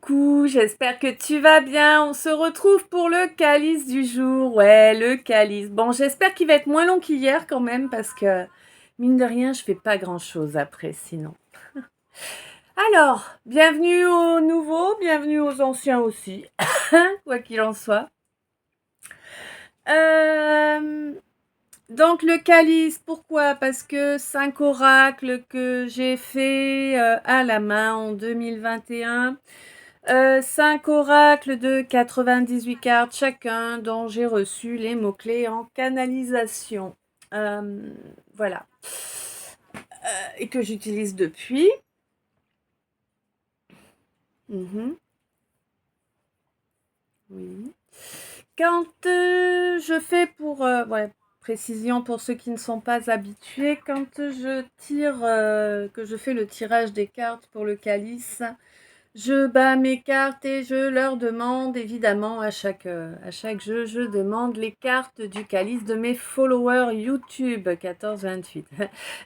coucou, j'espère que tu vas bien. On se retrouve pour le calice du jour. Ouais, le calice. Bon, j'espère qu'il va être moins long qu'hier quand même parce que, mine de rien, je fais pas grand-chose après sinon. Alors, bienvenue aux nouveaux, bienvenue aux anciens aussi, quoi qu'il en soit. Euh, donc le calice, pourquoi? Parce que 5 oracles que j'ai fait à la main en 2021. 5 oracles de 98 cartes chacun dont j'ai reçu les mots-clés en canalisation. Euh, voilà. Et que j'utilise depuis. Mhm. Oui. Quand je fais pour... ouais, précision pour ceux qui ne sont pas habitués, quand je tire, que je fais le tirage des cartes pour le calice, je bats mes cartes et je leur demande, évidemment, à chaque jeu, je demande les cartes du calice de mes followers YouTube 14-28.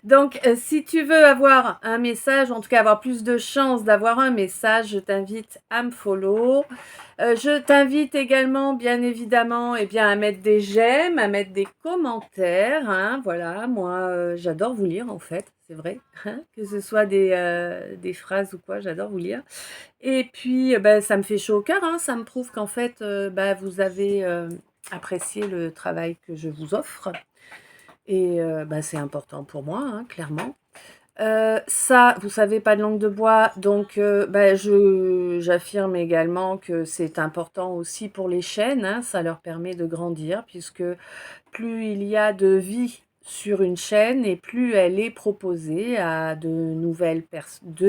Donc, si tu veux avoir un message, en tout cas avoir plus de chances d'avoir un message, je t'invite à me follow. Je t'invite également, bien évidemment, à mettre des j'aime, à mettre des commentaires. Hein, voilà, moi, j'adore vous lire, en fait, c'est vrai. Hein, que ce soit des phrases ou quoi, j'adore vous lire. Et puis, ça me fait chaud au cœur, hein, ça me prouve qu'en fait, vous avez apprécié le travail que je vous offre. Et c'est important pour moi, hein, clairement. Ça, vous savez, pas de langue de bois, donc j'affirme également que c'est important aussi pour les chaînes, hein, ça leur permet de grandir, puisque plus il y a de vie sur une chaîne et plus elle est proposée à de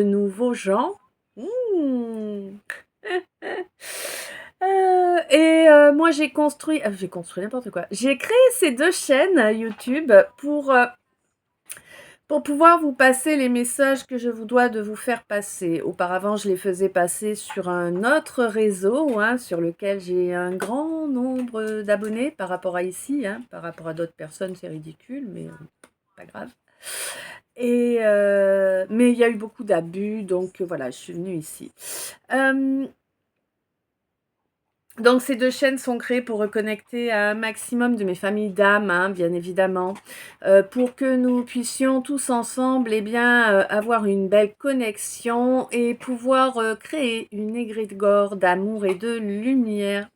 nouveaux gens. Mmh. Moi j'ai construit n'importe quoi. J'ai créé ces deux chaînes YouTube pour pouvoir vous passer les messages que je vous dois de vous faire passer. Auparavant, je les faisais passer sur un autre réseau, hein, sur lequel j'ai un grand nombre d'abonnés par rapport à ici, hein, par rapport à d'autres personnes, c'est ridicule, mais pas grave. Mais il y a eu beaucoup d'abus, donc voilà, je suis venue ici. Donc ces deux chaînes sont créées pour reconnecter à un maximum de mes familles d'âmes, hein, bien évidemment, pour que nous puissions tous ensemble avoir une belle connexion et pouvoir créer une égrégore d'amour et de lumière.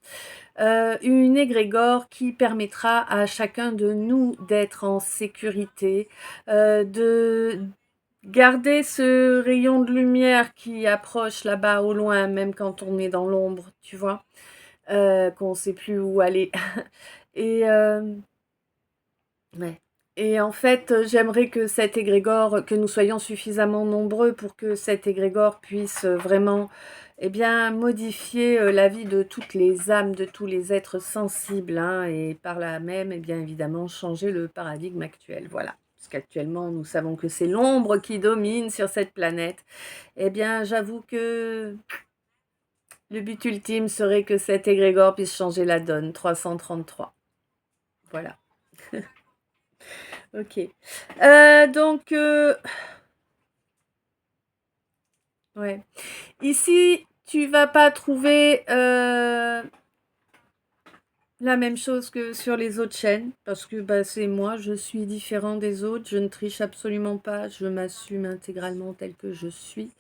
Une égrégore qui permettra à chacun de nous d'être en sécurité, de garder ce rayon de lumière qui approche là-bas au loin, même quand on est dans l'ombre, tu vois. Qu'on ne sait plus où aller. Et ouais. Et en fait, j'aimerais que cet égrégore, que nous soyons suffisamment nombreux pour que cet égrégore puisse vraiment, modifier la vie de toutes les âmes, de tous les êtres sensibles, hein, et par là même, bien évidemment, changer le paradigme actuel. Voilà. Parce qu'actuellement, nous savons que c'est l'ombre qui domine sur cette planète. J'avoue que le but ultime serait que cet égrégore puisse changer la donne. 333. Voilà. Ok. Donc, ouais. Ici, tu vas pas trouver la même chose que sur les autres chaînes, parce que c'est moi, je suis différent des autres, je ne triche absolument pas, je m'assume intégralement tel que je suis.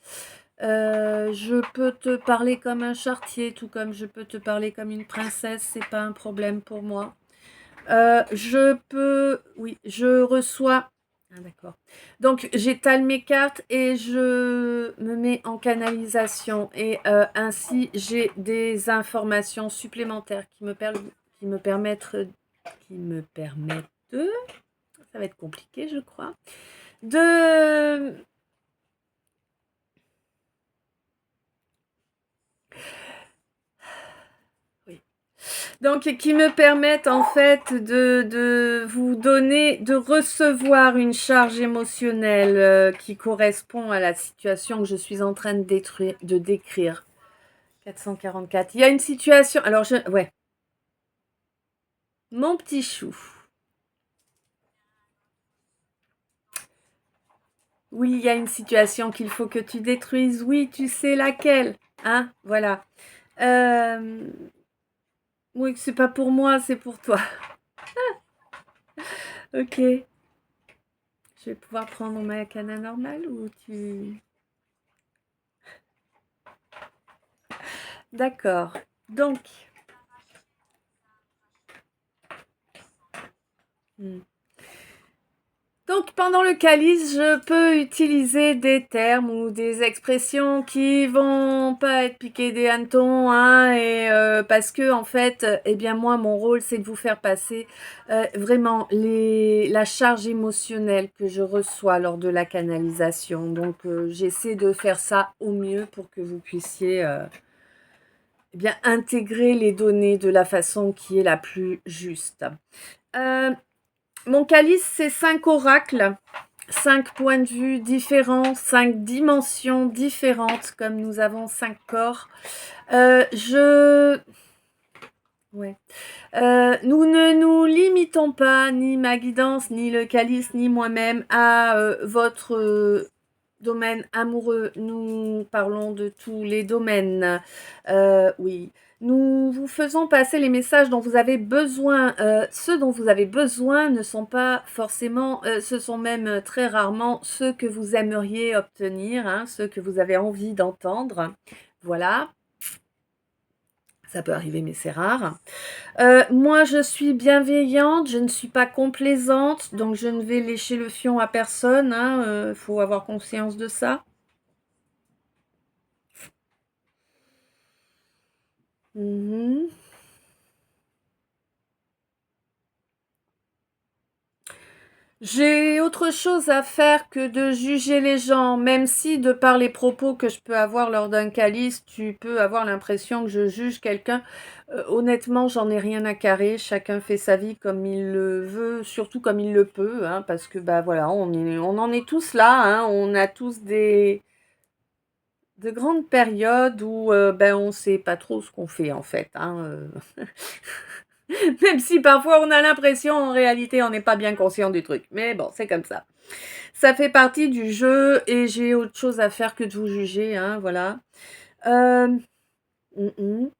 Je peux te parler comme un charretier, tout comme je peux te parler comme une princesse, c'est pas un problème pour moi. Oui, je reçois. Ah, d'accord. Donc, j'étale mes cartes et je me mets en canalisation. Et ainsi, j'ai des informations supplémentaires qui me permettent, de, ça va être compliqué, je crois, de Donc, qui me permettent en fait de vous donner, de recevoir une charge émotionnelle qui correspond à la situation que je suis en train de décrire. 444. Il y a une situation. Alors, ouais. Mon petit chou. Oui, il y a une situation qu'il faut que tu détruises. Oui, tu sais laquelle. Hein, voilà. Euh, oui, c'est pas pour moi, c'est pour toi. Ok. Je vais pouvoir prendre ma cana normale ou tu... D'accord. Donc, hmm. Donc, pendant le calice, je peux utiliser des termes ou des expressions qui vont pas être piquées des hannetons, hein, et parce que en fait, eh bien moi, mon rôle, c'est de vous faire passer vraiment la charge émotionnelle que je reçois lors de la canalisation. Donc, j'essaie de faire ça au mieux pour que vous puissiez eh bien intégrer les données de la façon qui est la plus juste. Euh, Mon calice, c'est 5 oracles. 5 points de vue différents, 5 dimensions différentes, comme nous avons 5 corps. Ouais. Nous ne nous limitons pas, ni ma guidance, ni le calice, ni moi-même, à votre domaine amoureux. Nous parlons de tous les domaines. Oui. Nous vous faisons passer les messages dont vous avez besoin. Ceux dont vous avez besoin ne sont pas forcément, ce sont même très rarement ceux que vous aimeriez obtenir, hein, ceux que vous avez envie d'entendre. Voilà, ça peut arriver, mais c'est rare. Moi, je suis bienveillante, je ne suis pas complaisante, donc je ne vais lécher le fion à personne, hein, faut avoir conscience de ça. Mhm. J'ai autre chose à faire que de juger les gens, même si de par les propos que je peux avoir lors d'un calice, tu peux avoir l'impression que je juge quelqu'un. Honnêtement, j'en ai rien à carrer. Chacun fait sa vie comme il le veut, surtout comme il le peut, hein, parce que bah voilà, on en est tous là, hein, on a tous de grandes périodes où ben on sait pas trop ce qu'on fait en fait, hein, même si parfois on a l'impression, en réalité, on n'est pas bien conscient du truc. Mais bon, c'est comme ça. Ça fait partie du jeu et j'ai autre chose à faire que de vous juger, hein, voilà. Euh, mm, mm.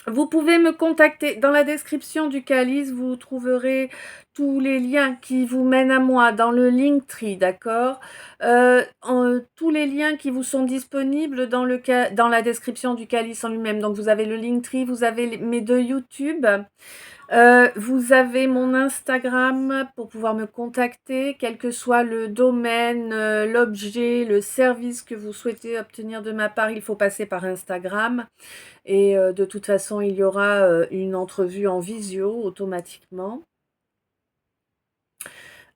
Vous pouvez me contacter. Dans la description du calice, vous trouverez tous les liens qui vous mènent à moi dans le Linktree, d'accord. Tous les liens qui vous sont disponibles dans la description du calice en lui-même. Donc vous avez le Linktree, vous avez mes deux YouTube. Vous avez mon Instagram pour pouvoir me contacter, quel que soit le domaine, l'objet, le service que vous souhaitez obtenir de ma part, il faut passer par Instagram. Et de toute façon, il y aura une entrevue en visio automatiquement.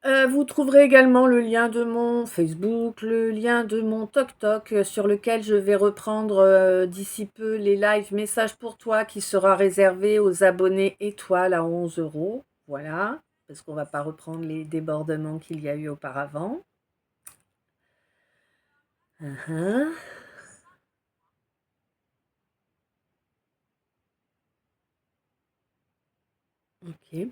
Vous trouverez également le lien de mon Facebook, le lien de mon TokTok sur lequel je vais reprendre d'ici peu les live messages pour toi qui sera réservé aux abonnés étoiles à 11 €. Voilà, parce qu'on ne va pas reprendre les débordements qu'il y a eu auparavant. Uh-huh. Ok.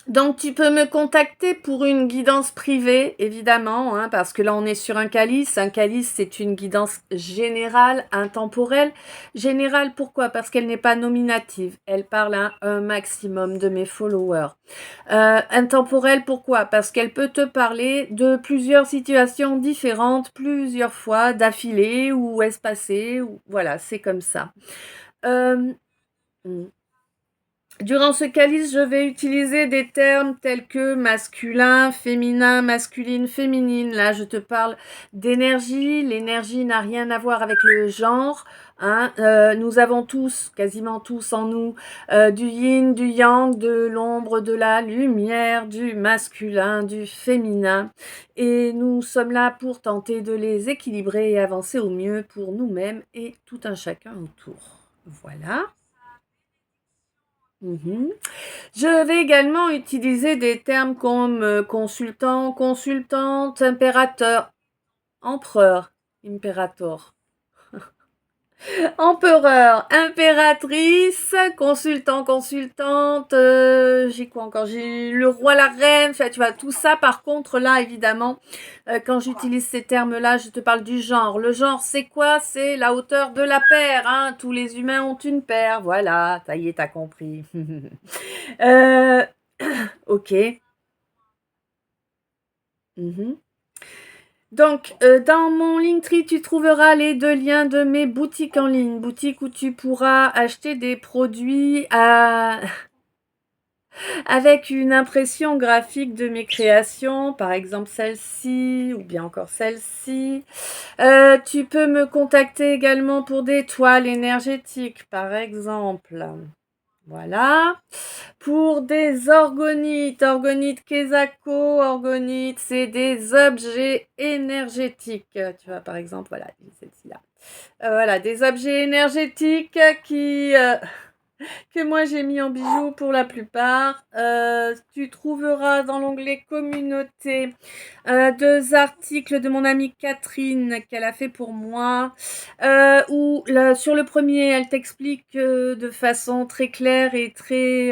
Donc tu peux me contacter pour une guidance privée, évidemment, hein, parce que là on est sur un calice. Un calice, c'est une guidance générale, intemporelle. Générale, pourquoi? Parce qu'elle n'est pas nominative. Elle parle à un maximum de mes followers. Intemporelle, pourquoi? Parce qu'elle peut te parler de plusieurs situations différentes, plusieurs fois, d'affilée ou espacées. Ou... Voilà, c'est comme ça. Euh, hmm. Durant ce calice, je vais utiliser des termes tels que masculin, féminin, masculine, féminine. Là, je te parle d'énergie. L'énergie n'a rien à voir avec le genre, hein. Nous avons tous, quasiment tous en nous, du yin, du yang, de l'ombre, de la lumière, du masculin, du féminin. Et nous sommes là pour tenter de les équilibrer et avancer au mieux pour nous-mêmes et tout un chacun autour. Voilà. Mhm. Je vais également utiliser des termes comme consultant, consultante, impérateur, empereur, imperator. Empereur, impératrice, consultant, consultante, j'ai quoi encore? J'ai le roi, la reine, enfin, tu vois, tout ça, par contre, là, évidemment, quand j'utilise ces termes-là, je te parle du genre. Le genre, c'est quoi? C'est la hauteur de la paire, hein. Tous les humains ont une paire, voilà, ça y est, t'as compris. euh, ok. Mhm. Donc, dans mon Linktree, tu trouveras les 2 liens de mes boutiques en ligne. Boutiques où tu pourras acheter des produits avec une impression graphique de mes créations, par exemple celle-ci ou bien encore celle-ci. Tu peux me contacter également pour des toiles énergétiques, par exemple. Voilà. Pour des orgonites, orgonites Kesako, orgonites, c'est des objets énergétiques. Tu vois, par exemple, voilà, celle-ci là. Voilà, des objets énergétiques que moi j'ai mis en bijoux pour la plupart. Tu trouveras dans l'onglet communauté 2 articles de mon amie Catherine qu'elle a fait pour moi. Où sur le premier, elle t'explique de façon très claire et très...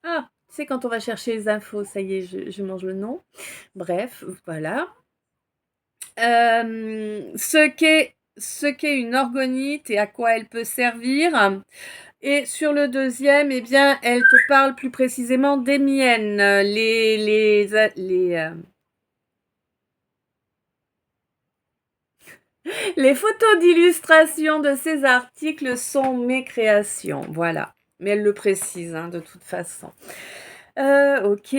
Ah, tu sais, quand on va chercher les infos, ça y est, je mange le nom. Bref, voilà. Ce qu'est une orgonite et à quoi elle peut servir. Et sur le deuxième, eh bien, elle te parle plus précisément des miennes. Les photos d'illustration de ces articles sont mes créations. Voilà. Mais elle le précise, hein, de toute façon. Ok.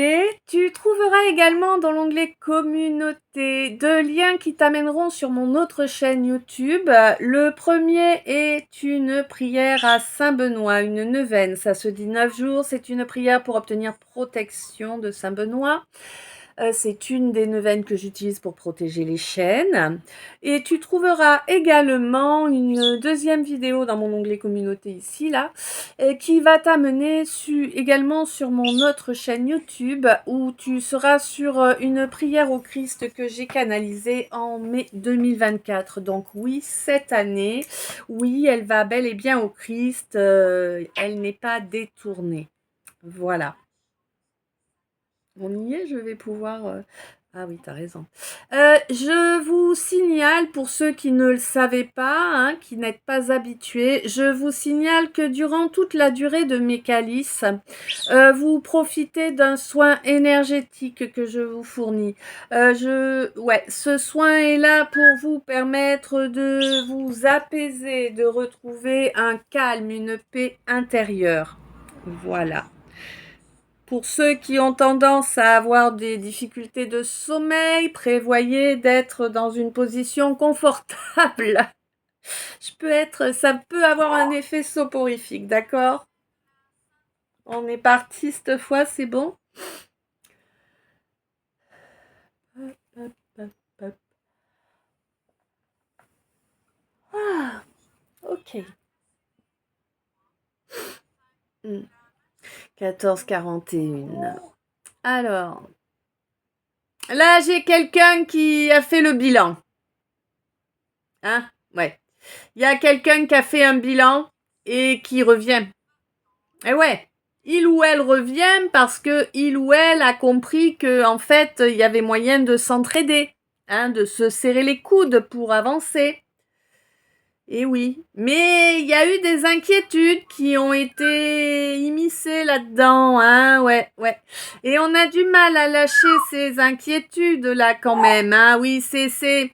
Tu trouveras également dans l'onglet communauté 2 liens qui t'amèneront sur mon autre chaîne YouTube. Le premier est une prière à Saint-Benoît, une neuvaine. Ça se dit 9 jours. C'est une prière pour obtenir protection de Saint-Benoît. C'est une des neuvaines que j'utilise pour protéger les chênes. Et tu trouveras également une deuxième vidéo dans mon onglet communauté ici, là, qui va t'amener également sur mon autre chaîne YouTube où tu seras sur une prière au Christ que j'ai canalisée en mai 2024. Donc oui, cette année, oui, elle va bel et bien au Christ. Elle n'est pas détournée. Voilà. On y est, je vais pouvoir... Ah oui, t'as raison. Je vous signale, pour ceux qui ne le savaient pas, hein, qui n'êtes pas habitués, je vous signale que durant toute la durée de mes calices, vous profitez d'un soin énergétique que je vous fournis. Ce soin est là pour vous permettre de vous apaiser, de retrouver un calme, une paix intérieure. Voilà. Pour ceux qui ont tendance à avoir des difficultés de sommeil, prévoyez d'être dans une position confortable. Ça peut avoir un effet soporifique, d'accord? On est parti cette fois, c'est bon? Hop, hop, hop, hop. Ah, ok. 14h41. Alors, là, j'ai quelqu'un qui a fait le bilan. Hein? Ouais. Il y a quelqu'un qui a fait un bilan et qui revient. Eh ouais, il ou elle revient parce que il ou elle a compris que en fait, il y avait moyen de s'entraider, hein, de se serrer les coudes pour avancer. Et oui, mais il y a eu des inquiétudes qui ont été immiscées là-dedans, hein, ouais. Et on a du mal à lâcher ces inquiétudes là quand même, hein. Oui, c'est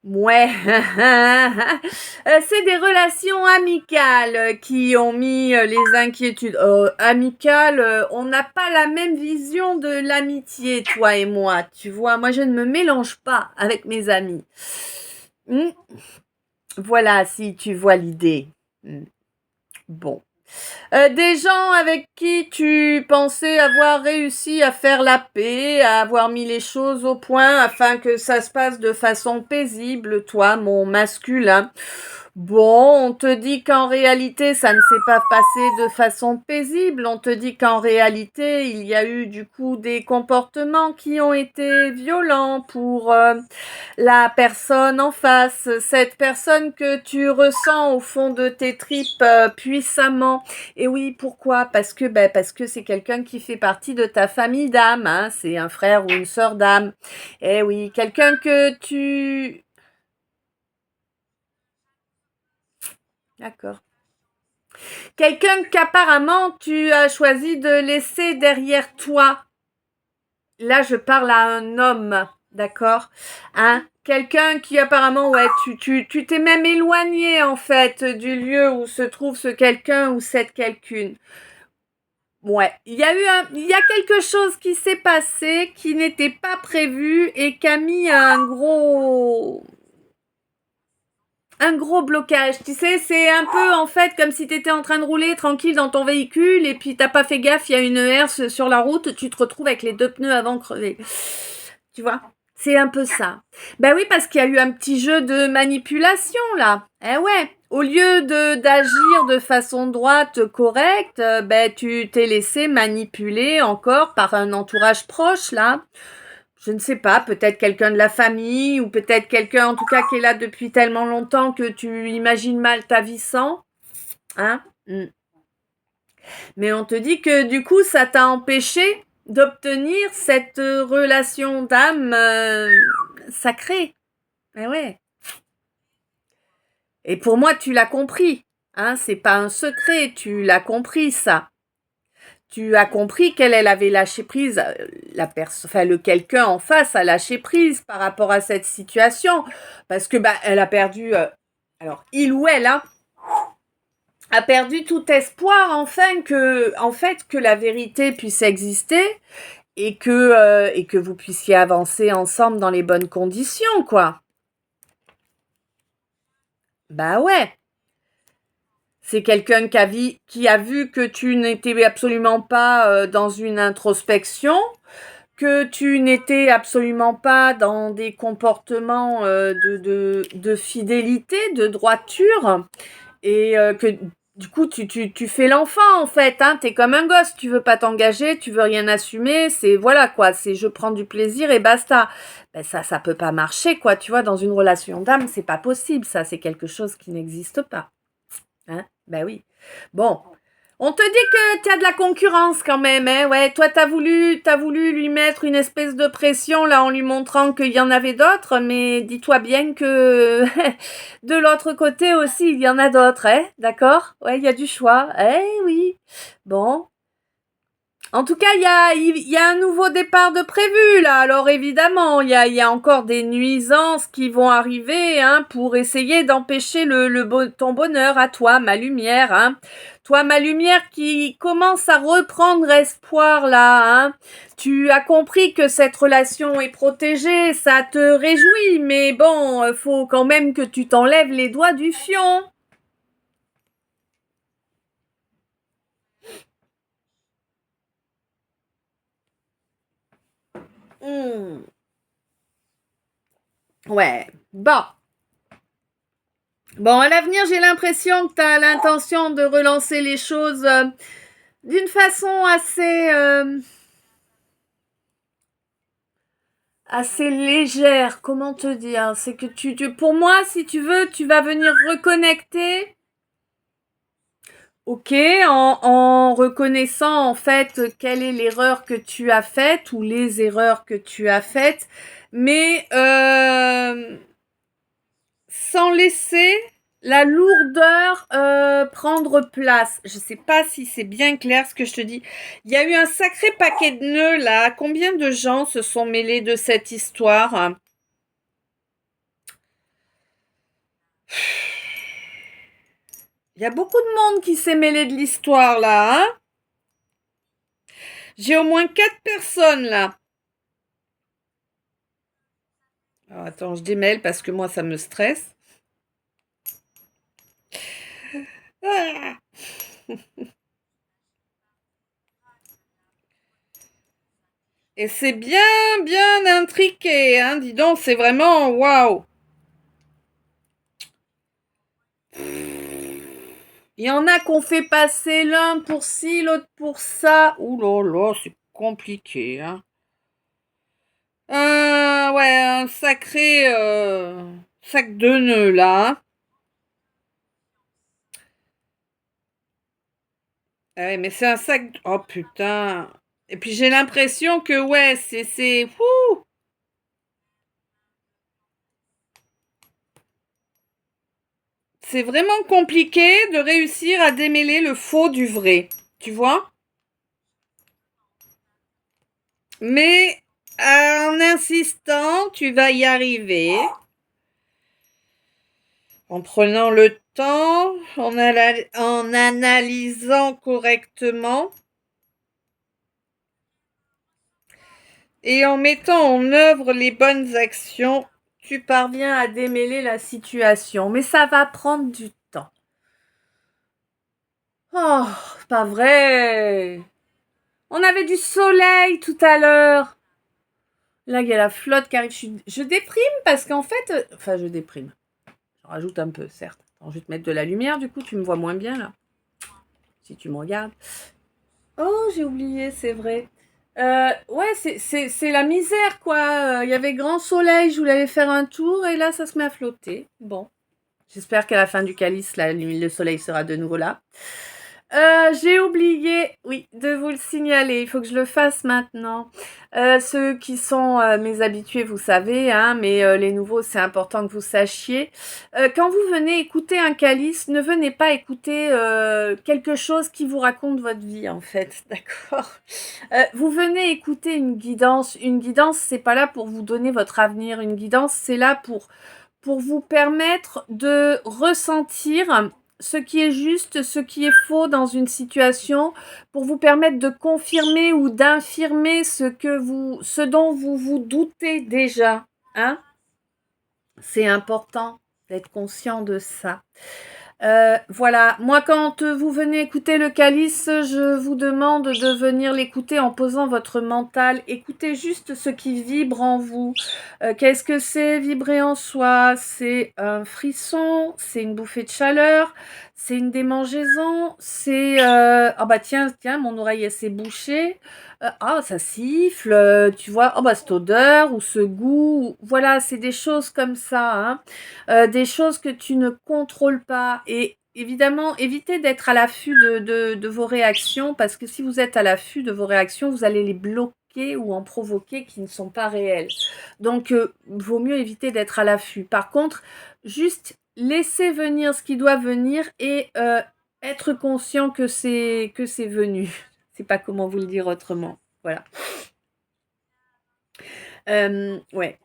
Ouais, c'est des relations amicales qui ont mis les inquiétudes. Amicales, on n'a pas la même vision de l'amitié, toi et moi. Tu vois, moi je ne me mélange pas avec mes amis. Hmm. Voilà, si tu vois l'idée. Bon. Des gens avec qui tu pensais avoir réussi à faire la paix, à avoir mis les choses au point afin que ça se passe de façon paisible, toi, mon masculin. Bon, on te dit qu'en réalité, ça ne s'est pas passé de façon paisible. On te dit qu'en réalité, il y a eu du coup des comportements qui ont été violents pour la personne en face, cette personne que tu ressens au fond de tes tripes puissamment. Et oui, pourquoi? Parce que c'est quelqu'un qui fait partie de ta famille d'âme, hein. C'est un frère ou une sœur d'âme. Eh oui, quelqu'un que tu... D'accord. Quelqu'un qu'apparemment tu as choisi de laisser derrière toi. Là, je parle à un homme, d'accord? Hein? Quelqu'un qui apparemment, ouais, tu t'es même éloigné en fait du lieu où se trouve ce quelqu'un ou cette quelqu'une. Ouais, il y a quelque chose qui s'est passé qui n'était pas prévu et qui a mis un gros blocage. Tu sais, c'est un peu en fait comme si tu étais en train de rouler tranquille dans ton véhicule et puis t'as pas fait gaffe, il y a une herse sur la route, tu te retrouves avec les deux pneus avant crevés. Tu vois? C'est un peu ça. Ben oui, parce qu'il y a eu un petit jeu de manipulation là. Eh ouais. Au lieu d'agir de façon droite, correcte, ben tu t'es laissé manipuler encore par un entourage proche là. Je ne sais pas, peut-être quelqu'un de la famille ou peut-être quelqu'un en tout cas qui est là depuis tellement longtemps que tu imagines mal ta vie sans. Hein? Mais on te dit que du coup, ça t'a empêché d'obtenir cette relation d'âme sacrée. Eh ouais. Et pour moi, tu l'as compris. Hein, c'est pas un secret, tu l'as compris ça. Tu as compris qu'elle avait lâché prise, le quelqu'un en face a lâché prise par rapport à cette situation, parce que elle a perdu, alors il ou elle a perdu tout espoir en fait que la vérité puisse exister et que vous puissiez avancer ensemble dans les bonnes conditions, quoi. Bah ouais. C'est quelqu'un qui a vu que tu n'étais absolument pas dans une introspection, que tu n'étais absolument pas dans des comportements de fidélité, de droiture, et que du coup tu fais l'enfant en fait, hein, t'es comme un gosse, tu veux pas t'engager, tu veux rien assumer, c'est voilà quoi, c'est je prends du plaisir et basta. Ben ça peut pas marcher quoi, tu vois, dans une relation d'âme, c'est pas possible, ça, c'est quelque chose qui n'existe pas. Hein? Ben oui. Bon, on te dit que tu as de la concurrence quand même, hein. Ouais, toi t'as voulu lui mettre une espèce de pression là en lui montrant qu'il y en avait d'autres, mais dis-toi bien que de l'autre côté aussi il y en a d'autres, hein. D'accord? Ouais, il y a du choix. Eh oui. Bon, en tout cas, il y a un nouveau départ de prévu là. Alors évidemment, il y a encore des nuisances qui vont arriver hein, pour essayer d'empêcher ton bonheur à toi, ma lumière. Hein. Toi, ma lumière qui commence à reprendre espoir là. Hein. Tu as compris que cette relation est protégée, ça te réjouit, mais bon, faut quand même que tu t'enlèves les doigts du fion. Ouais, bon. Bon, à l'avenir, j'ai l'impression que tu as l'intention de relancer les choses d'une façon assez légère. Comment te dire? C'est que pour moi, si tu veux, tu vas venir reconnecter. Ok, en reconnaissant en fait quelle est l'erreur que tu as faite ou les erreurs que tu as faites, mais sans laisser la lourdeur prendre place. Je sais pas si c'est bien clair ce que je te dis. Il y a eu un sacré paquet de nœuds là. Combien de gens se sont mêlés de cette histoire? Il y a beaucoup de monde qui s'est mêlé de l'histoire là. Hein, j'ai au moins 4 personnes là. Alors, attends, je démêle parce que moi ça me stresse. Ah, et c'est bien, bien intriqué, hein, dis donc, c'est vraiment waouh. Il y en a qu'on fait passer l'un pour ci, l'autre pour ça. Ouh là là, c'est compliqué, hein. Ouais, un sacré sac de nœuds, là. Ouais, mais c'est un sac... Oh, putain. Et puis, j'ai l'impression que, ouais, c'est... Ouh. C'est vraiment compliqué de réussir à démêler le faux du vrai. Tu vois? Mais en insistant, tu vas y arriver. En prenant le temps, en analysant correctement et en mettant en œuvre les bonnes actions, tu parviens à démêler la situation. Mais ça va prendre du temps. Oh, pas vrai. On avait du soleil tout à l'heure. Là, il y a la flotte qui arrive. Je déprime parce qu'en fait... Enfin, je déprime. Je rajoute un peu, certes. Attends, je vais te mettre de la lumière, du coup, tu me vois moins bien, là. Si tu me regardes. Oh, j'ai oublié, c'est vrai. Ouais, c'est la misère, quoi. Il y avait grand soleil, je voulais aller faire un tour, et là, ça se met à flotter. Bon. J'espère qu'à la fin du calice, là, le soleil sera de nouveau là. J'ai oublié, oui, de vous le signaler. Il faut que je le fasse maintenant. Ceux qui sont mes habitués, vous savez, hein, mais les nouveaux, c'est important que vous sachiez. Quand vous venez écouter un calice, ne venez pas écouter quelque chose qui vous raconte votre vie, en fait, d'accord? Vous venez écouter une guidance. Une guidance, c'est pas là pour vous donner votre avenir. Une guidance, c'est là pour vous permettre de ressentir ce qui est juste, ce qui est faux dans une situation, pour vous permettre de confirmer ou d'infirmer ce dont vous vous doutez déjà, hein. C'est important d'être conscient de ça. Voilà, moi quand vous venez écouter le calice, je vous demande de venir l'écouter en posant votre mental. Écoutez juste ce qui vibre en vous. Qu'est-ce que c'est vibrer en soi? C'est un frisson, c'est une bouffée de chaleur, c'est une démangeaison, c'est... Ah bah tiens, mon oreille elle s'est bouchée. Ah, ça siffle, tu vois, oh bah cette odeur ou ce goût, voilà, c'est des choses comme ça, hein. Des choses que tu ne contrôles pas. Et évidemment, évitez d'être à l'affût de vos réactions, parce que si vous êtes à l'affût de vos réactions, vous allez les bloquer ou en provoquer qui ne sont pas réelles. Donc, vaut mieux éviter d'être à l'affût. Par contre, juste laisser venir ce qui doit venir et être conscient que c'est venu. C'est pas comment vous le dire autrement. Voilà. Ouais.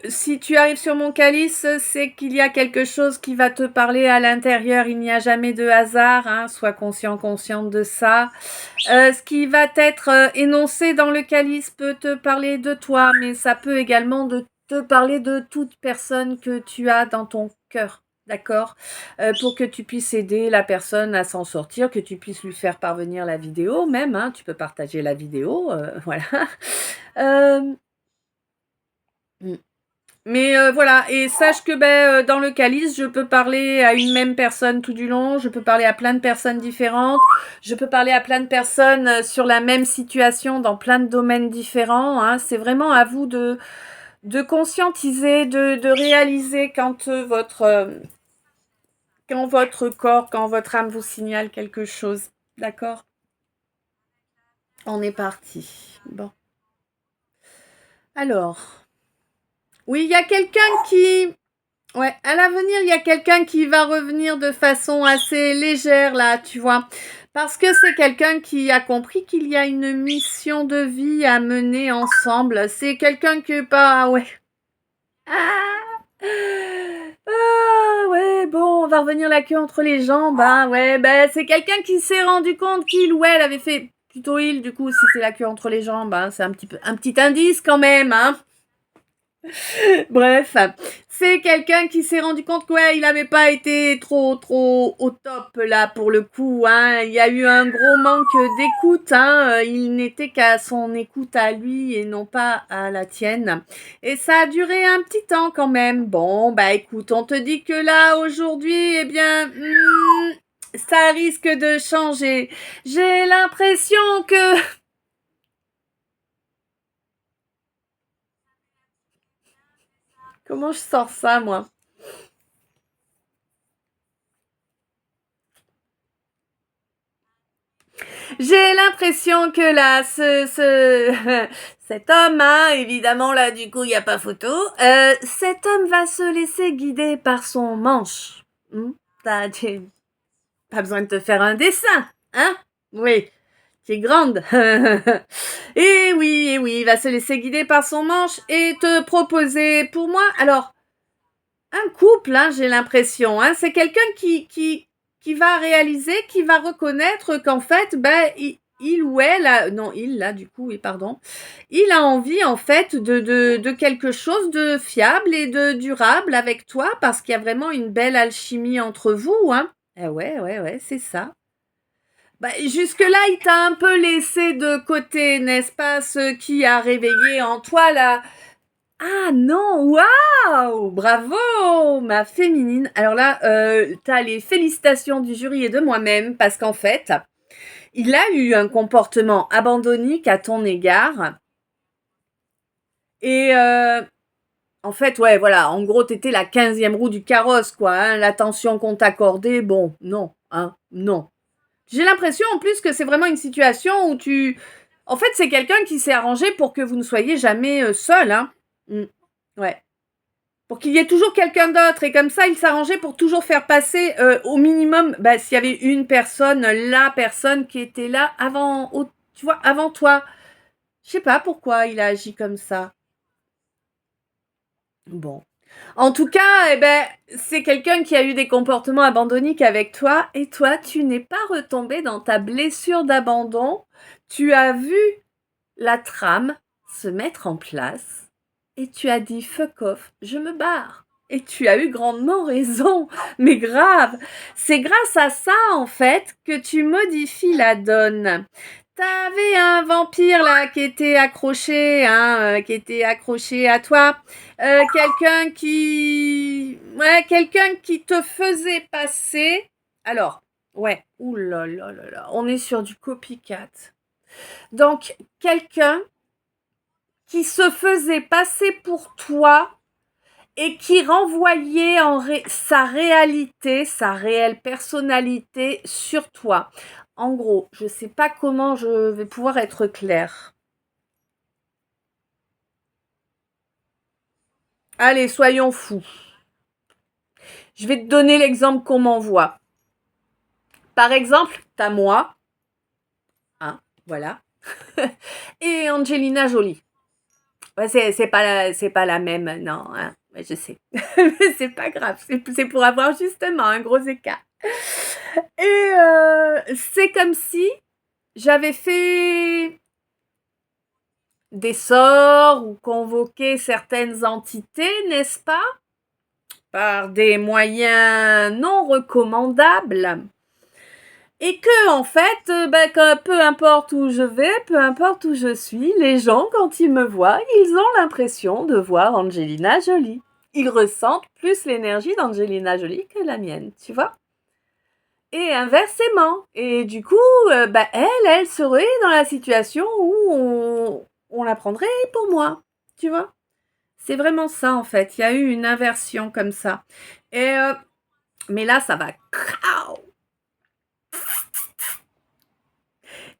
Si tu arrives sur mon calice, c'est qu'il y a quelque chose qui va te parler à l'intérieur. Il n'y a jamais de hasard, hein. Sois conscient, consciente de ça. Ce qui va être énoncé dans le calice peut te parler de toi, mais ça peut également te parler de toute personne que tu as dans ton cœur. D'accord? Pour que tu puisses aider la personne à s'en sortir, que tu puisses lui faire parvenir la vidéo même, hein. Tu peux partager la vidéo, voilà. Euh, Mais voilà, et sache que dans le calice, je peux parler à une même personne tout du long, je peux parler à plein de personnes différentes, je peux parler à plein de personnes sur la même situation dans plein de domaines différents, hein. C'est vraiment à vous de conscientiser, de réaliser quand votre corps, quand votre âme vous signale quelque chose. D'accord? On est parti. Bon. Alors, oui, il y a quelqu'un qui... Ouais, à l'avenir, il y a quelqu'un qui va revenir de façon assez légère, là, tu vois. Parce que c'est quelqu'un qui a compris qu'il y a une mission de vie à mener ensemble. C'est quelqu'un que, bah, ouais. Ah, ouais, bon, on va revenir la queue entre les jambes, hein, ouais, c'est quelqu'un qui s'est rendu compte qu'il ou elle avait fait, plutôt il, du coup, si c'est la queue entre les jambes, hein, c'est un petit indice quand même, hein. Bref, c'est quelqu'un qui s'est rendu compte que ouais, il n'avait pas été trop au top là pour le coup, hein. Il y a eu un gros manque d'écoute, hein. Il n'était qu'à son écoute à lui et non pas à la tienne. Et ça a duré un petit temps quand même. Bon, bah écoute, on te dit que là aujourd'hui, eh bien, ça risque de changer. J'ai l'impression que... Comment je sors ça, moi? J'ai l'impression que là, cet homme, hein, évidemment, là, du coup, il n'y a pas photo. Cet homme va se laisser guider par son manche. T'as pas besoin de te faire un dessin, hein? Oui, tu es grande. Et oui, il va se laisser guider par son manche et te proposer pour moi. Alors, un couple, hein, j'ai l'impression, hein, c'est quelqu'un qui va réaliser, qui va reconnaître qu'en fait, ben, il ou elle, non, il là, du coup, oui, pardon, il a envie, en fait, de quelque chose de fiable et de durable avec toi parce qu'il y a vraiment une belle alchimie entre vous, hein. Eh ouais, c'est ça. Bah, jusque-là, il t'a un peu laissé de côté, n'est-ce pas, ce qui a réveillé en toi la... Ah non, waouh, bravo, ma féminine. Alors là, t'as les félicitations du jury et de moi-même parce qu'en fait, il a eu un comportement abandonnique à ton égard. Et en fait, ouais, voilà, en gros, t'étais la 15e roue du carrosse, quoi. Hein, l'attention qu'on t'accordait, bon, non, hein, non. J'ai l'impression en plus que c'est vraiment une situation où tu... En fait, c'est quelqu'un qui s'est arrangé pour que vous ne soyez jamais seul, hein. Ouais. Pour qu'il y ait toujours quelqu'un d'autre. Et comme ça, il s'arrangeait pour toujours faire passer au minimum, bah, s'il y avait une personne, la personne qui était là avant, tu vois, avant toi. Je sais pas pourquoi il a agi comme ça. Bon. En tout cas, eh ben, c'est quelqu'un qui a eu des comportements abandonniques avec toi et toi, tu n'es pas retombé dans ta blessure d'abandon. Tu as vu la trame se mettre en place et tu as dit fuck off, je me barre. Et tu as eu grandement raison, mais grave. C'est grâce à ça, en fait, que tu modifies la donne. T'avais un vampire là qui était accroché, hein, qui était accroché à toi. Quelqu'un qui te faisait passer. Alors, ouais, ouh là là là là, on est sur du copycat. Donc, quelqu'un qui se faisait passer pour toi et qui renvoyait sa réalité, sa réelle personnalité sur toi. En gros, je ne sais pas comment je vais pouvoir être claire. Allez, soyons fous. Je vais te donner l'exemple qu'on m'envoie. Par exemple, t'as moi, hein, voilà, et Angelina Jolie. Ouais, c'est pas la même, non, hein, je sais. Mais c'est pas grave, c'est pour avoir justement un gros écart. Et c'est comme si j'avais fait des sorts ou convoqué certaines entités, n'est-ce pas? Par des moyens non recommandables. Et que, en fait, que peu importe où je vais, peu importe où je suis, les gens, quand ils me voient, ils ont l'impression de voir Angelina Jolie. Ils ressentent plus l'énergie d'Angelina Jolie que la mienne, tu vois? Et inversement. Et du coup, elle serait dans la situation où on la prendrait pour moi, tu vois? C'est vraiment ça, en fait. Il y a eu une inversion comme ça. Et mais là, ça va.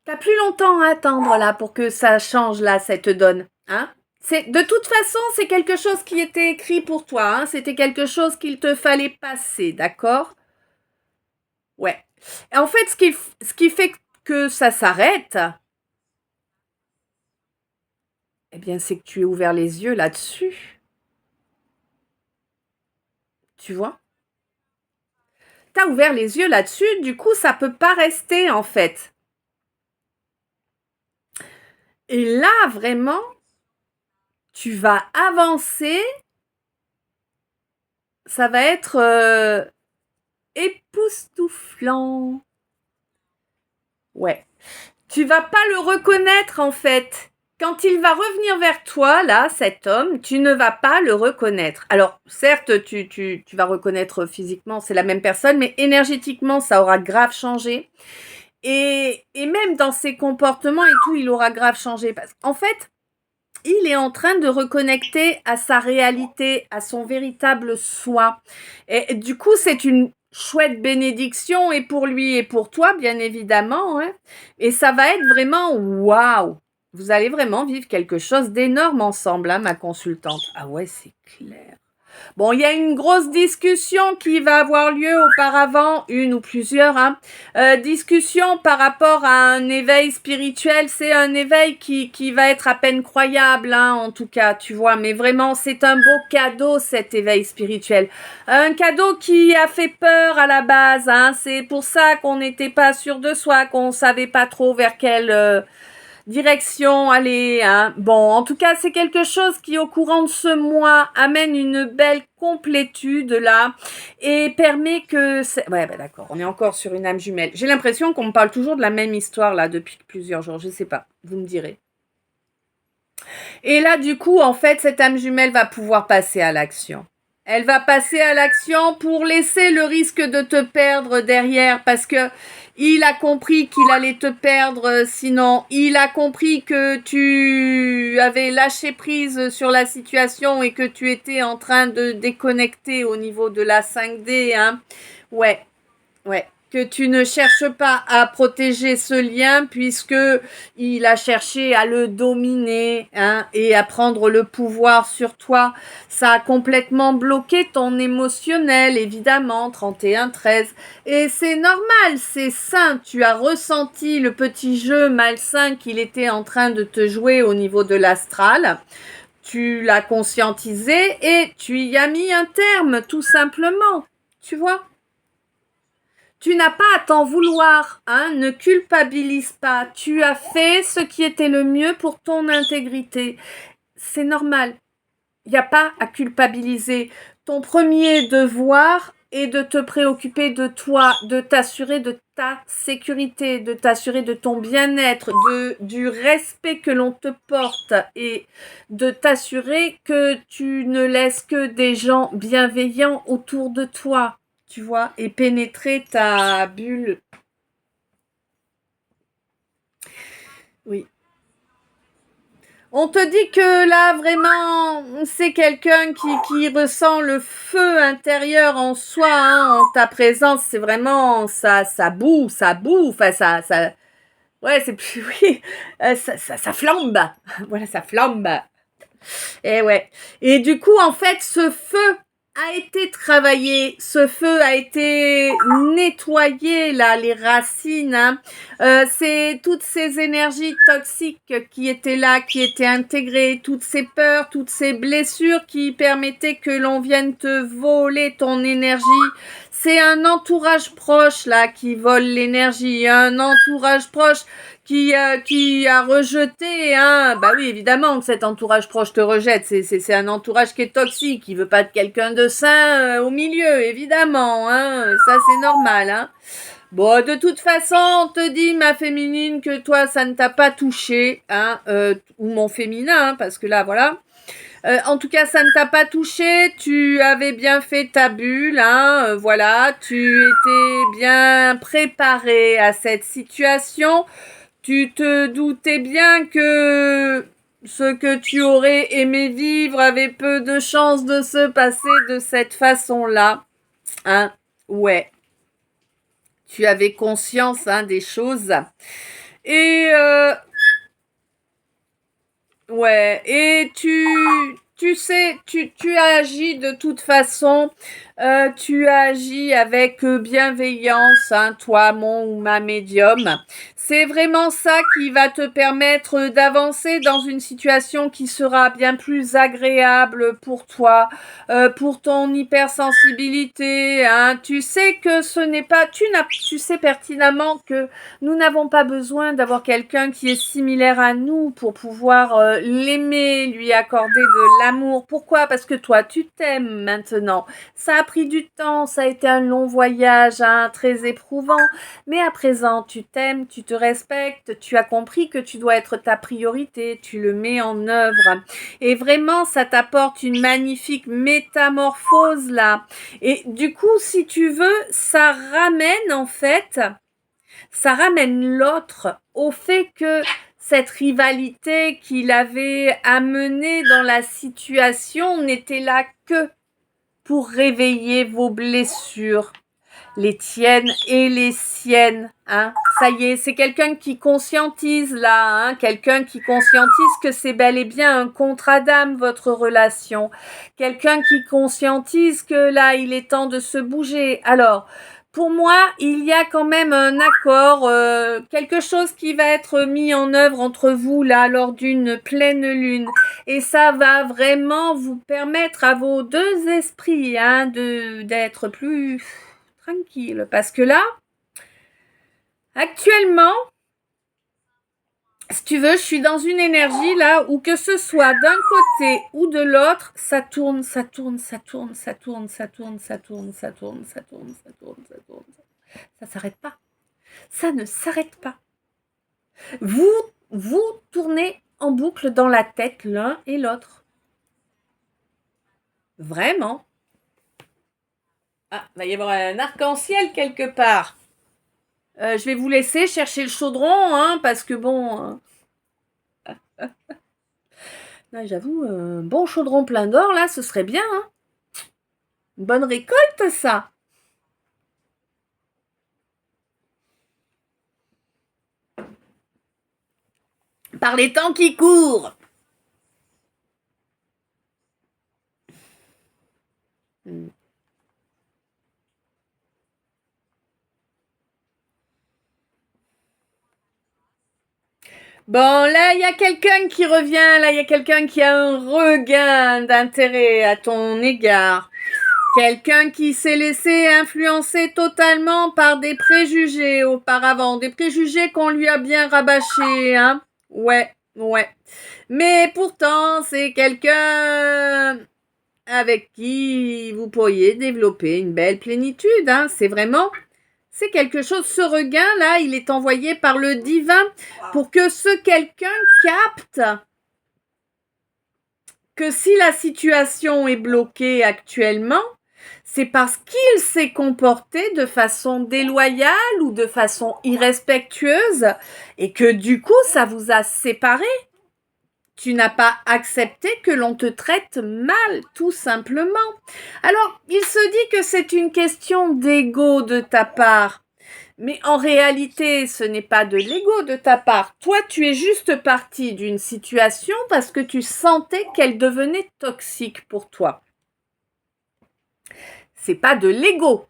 T'as plus longtemps à attendre là pour que ça change là, cette donne, hein? De toute façon, c'est quelque chose qui était écrit pour toi, hein? C'était quelque chose qu'il te fallait passer, d'accord? Ouais. Et en fait, ce qui fait que ça s'arrête, eh bien, c'est que tu es ouvert les yeux là-dessus. Tu vois? T'as ouvert les yeux là-dessus, du coup, ça peut pas rester en fait. Et là, vraiment, tu vas avancer. Ça va être époustouflant. Ouais. Tu vas pas le reconnaître en fait. quand il va revenir vers toi, là, cet homme, tu ne vas pas le reconnaître. Alors, certes, tu vas reconnaître physiquement, c'est la même personne, mais énergétiquement, ça aura grave changé. Et même dans ses comportements et tout, il aura grave changé. Parce qu'en fait, il est en train de reconnecter à sa réalité, à son véritable soi. Et du coup, c'est une chouette bénédiction, et pour lui et pour toi, bien évidemment. Hein. Et ça va être vraiment waouh! Vous allez vraiment vivre quelque chose d'énorme ensemble, hein, ma consultante. Ah ouais, c'est clair. Bon, il y a une grosse discussion qui va avoir lieu auparavant, une ou plusieurs, hein. Discussion par rapport à un éveil spirituel. C'est un éveil qui va être à peine croyable, hein, en tout cas, tu vois. Mais vraiment, c'est un beau cadeau, cet éveil spirituel. Un cadeau qui a fait peur à la base, hein. C'est pour ça qu'on n'était pas sûr de soi, qu'on savait pas trop vers quelle direction aller, hein. Bon, en tout cas, c'est quelque chose qui, au courant de ce mois, amène une belle complétude là et permet que... Ouais, bah d'accord, on est encore sur une âme jumelle. J'ai l'impression qu'on me parle toujours de la même histoire là depuis plusieurs jours, je sais pas, vous me direz. Et là, du coup, en fait, cette âme jumelle va pouvoir passer à l'action. Elle va passer à l'action pour laisser le risque de te perdre derrière, parce que il a compris qu'il allait te perdre, sinon il a compris que tu avais lâché prise sur la situation et que tu étais en train de déconnecter au niveau de la 5D, hein. Ouais, que tu ne cherches pas à protéger ce lien puisque il a cherché à le dominer, hein, et à prendre le pouvoir sur toi. Ça a complètement bloqué ton émotionnel, évidemment, 31-13. Et c'est normal, c'est sain. Tu as ressenti le petit jeu malsain qu'il était en train de te jouer au niveau de l'astral. Tu l'as conscientisé et tu y as mis un terme, tout simplement. Tu vois ? Tu n'as pas à t'en vouloir, hein, ne culpabilise pas. Tu as fait ce qui était le mieux pour ton intégrité. C'est normal. Il n'y a pas à culpabiliser. Ton premier devoir est de te préoccuper de toi, de t'assurer de ta sécurité, de t'assurer de ton bien-être, du respect que l'on te porte et de t'assurer que tu ne laisses que des gens bienveillants autour de toi. Tu vois, et pénétrer ta bulle. Oui. On te dit que là, vraiment, c'est quelqu'un qui ressent le feu intérieur en soi, hein, en ta présence. C'est vraiment, ça boue, enfin, ouais, c'est plus, oui, ça flambe. Voilà, ça flambe. Et ouais. Et du coup, en fait, ce feu a été travaillé, ce feu a été nettoyé, là, les racines, hein. C'est toutes ces énergies toxiques qui étaient là, qui étaient intégrées, toutes ces peurs, toutes ces blessures qui permettaient que l'on vienne te voler ton énergie. C'est un entourage proche, là, qui vole l'énergie, un entourage proche qui a rejeté, hein. Bah oui, évidemment que cet entourage proche te rejette. C'est un entourage qui est toxique, qui veut pas de quelqu'un de sain au milieu, évidemment, hein. Ça, c'est normal, hein. Bon, de toute façon, on te dit, ma féminine, que toi, ça ne t'a pas touché, hein, ou mon féminin, hein, parce que là, voilà. En tout cas, ça ne t'a pas touché, tu avais bien fait ta bulle, hein, voilà, tu étais bien préparé à cette situation. Tu te doutais bien que ce que tu aurais aimé vivre avait peu de chances de se passer de cette façon-là. Hein? Ouais. Tu avais conscience, hein, des choses. Et ouais. Et tu sais, tu as agi de toute façon. Tu as agi avec bienveillance, hein, toi, mon ou ma médium. C'est vraiment ça qui va te permettre d'avancer dans une situation qui sera bien plus agréable pour toi, pour ton hypersensibilité, hein. Tu sais que ce n'est pas, tu sais pertinemment que nous n'avons pas besoin d'avoir quelqu'un qui est similaire à nous pour pouvoir l'aimer, lui accorder de l'amour. Pourquoi? Parce que toi, tu t'aimes maintenant. Ça a pris du temps, ça a été un long voyage, hein, très éprouvant. Mais à présent, tu t'aimes, tu te respectes, tu as compris que tu dois être ta priorité, tu le mets en œuvre. Et vraiment, ça t'apporte une magnifique métamorphose là. Et du coup, si tu veux, ça ramène en fait, ça ramène l'autre au fait que cette rivalité qu'il avait amenée dans la situation n'était là que pour réveiller vos blessures, les tiennes et les siennes. Hein. Ça y est, c'est quelqu'un qui conscientise là, hein, quelqu'un qui conscientise que c'est bel et bien un contrat d'âme, votre relation. Quelqu'un qui conscientise que là, il est temps de se bouger. Alors, pour moi, il y a quand même un accord, quelque chose qui va être mis en œuvre entre vous là lors d'une pleine lune. Et ça va vraiment vous permettre à vos deux esprits hein, d'être plus tranquille. Parce que là, actuellement, si tu veux, je suis dans une énergie là où que ce soit d'un côté ou de l'autre, ça tourne, ça tourne, ça tourne, ça tourne, ça tourne, ça tourne, ça tourne, ça tourne, ça tourne, ça tourne. Ça s'arrête pas. Ça ne s'arrête pas. Vous tournez en boucle dans la tête l'un et l'autre. Vraiment. Ah, il va y avoir un arc-en-ciel quelque part. Je vais vous laisser chercher le chaudron, hein, parce que bon... Là, j'avoue, un bon chaudron plein d'or, là, ce serait bien. Hein. Une bonne récolte, ça. Par les temps qui courent. Bon, là, il y a quelqu'un qui revient, là, il y a quelqu'un qui a un regain d'intérêt à ton égard. Quelqu'un qui s'est laissé influencer totalement par des préjugés auparavant, des préjugés qu'on lui a bien rabâchés, hein. Ouais. Mais pourtant, c'est quelqu'un avec qui vous pourriez développer une belle plénitude, hein. C'est quelque chose, ce regain-là, il est envoyé par le divin pour que ce quelqu'un capte que si la situation est bloquée actuellement, c'est parce qu'il s'est comporté de façon déloyale ou de façon irrespectueuse et que du coup, ça vous a séparés. Tu n'as pas accepté que l'on te traite mal, tout simplement. Alors, il se dit que c'est une question d'ego de ta part. Mais en réalité, ce n'est pas de l'ego de ta part. Toi, tu es juste parti d'une situation parce que tu sentais qu'elle devenait toxique pour toi. C'est pas de l'ego.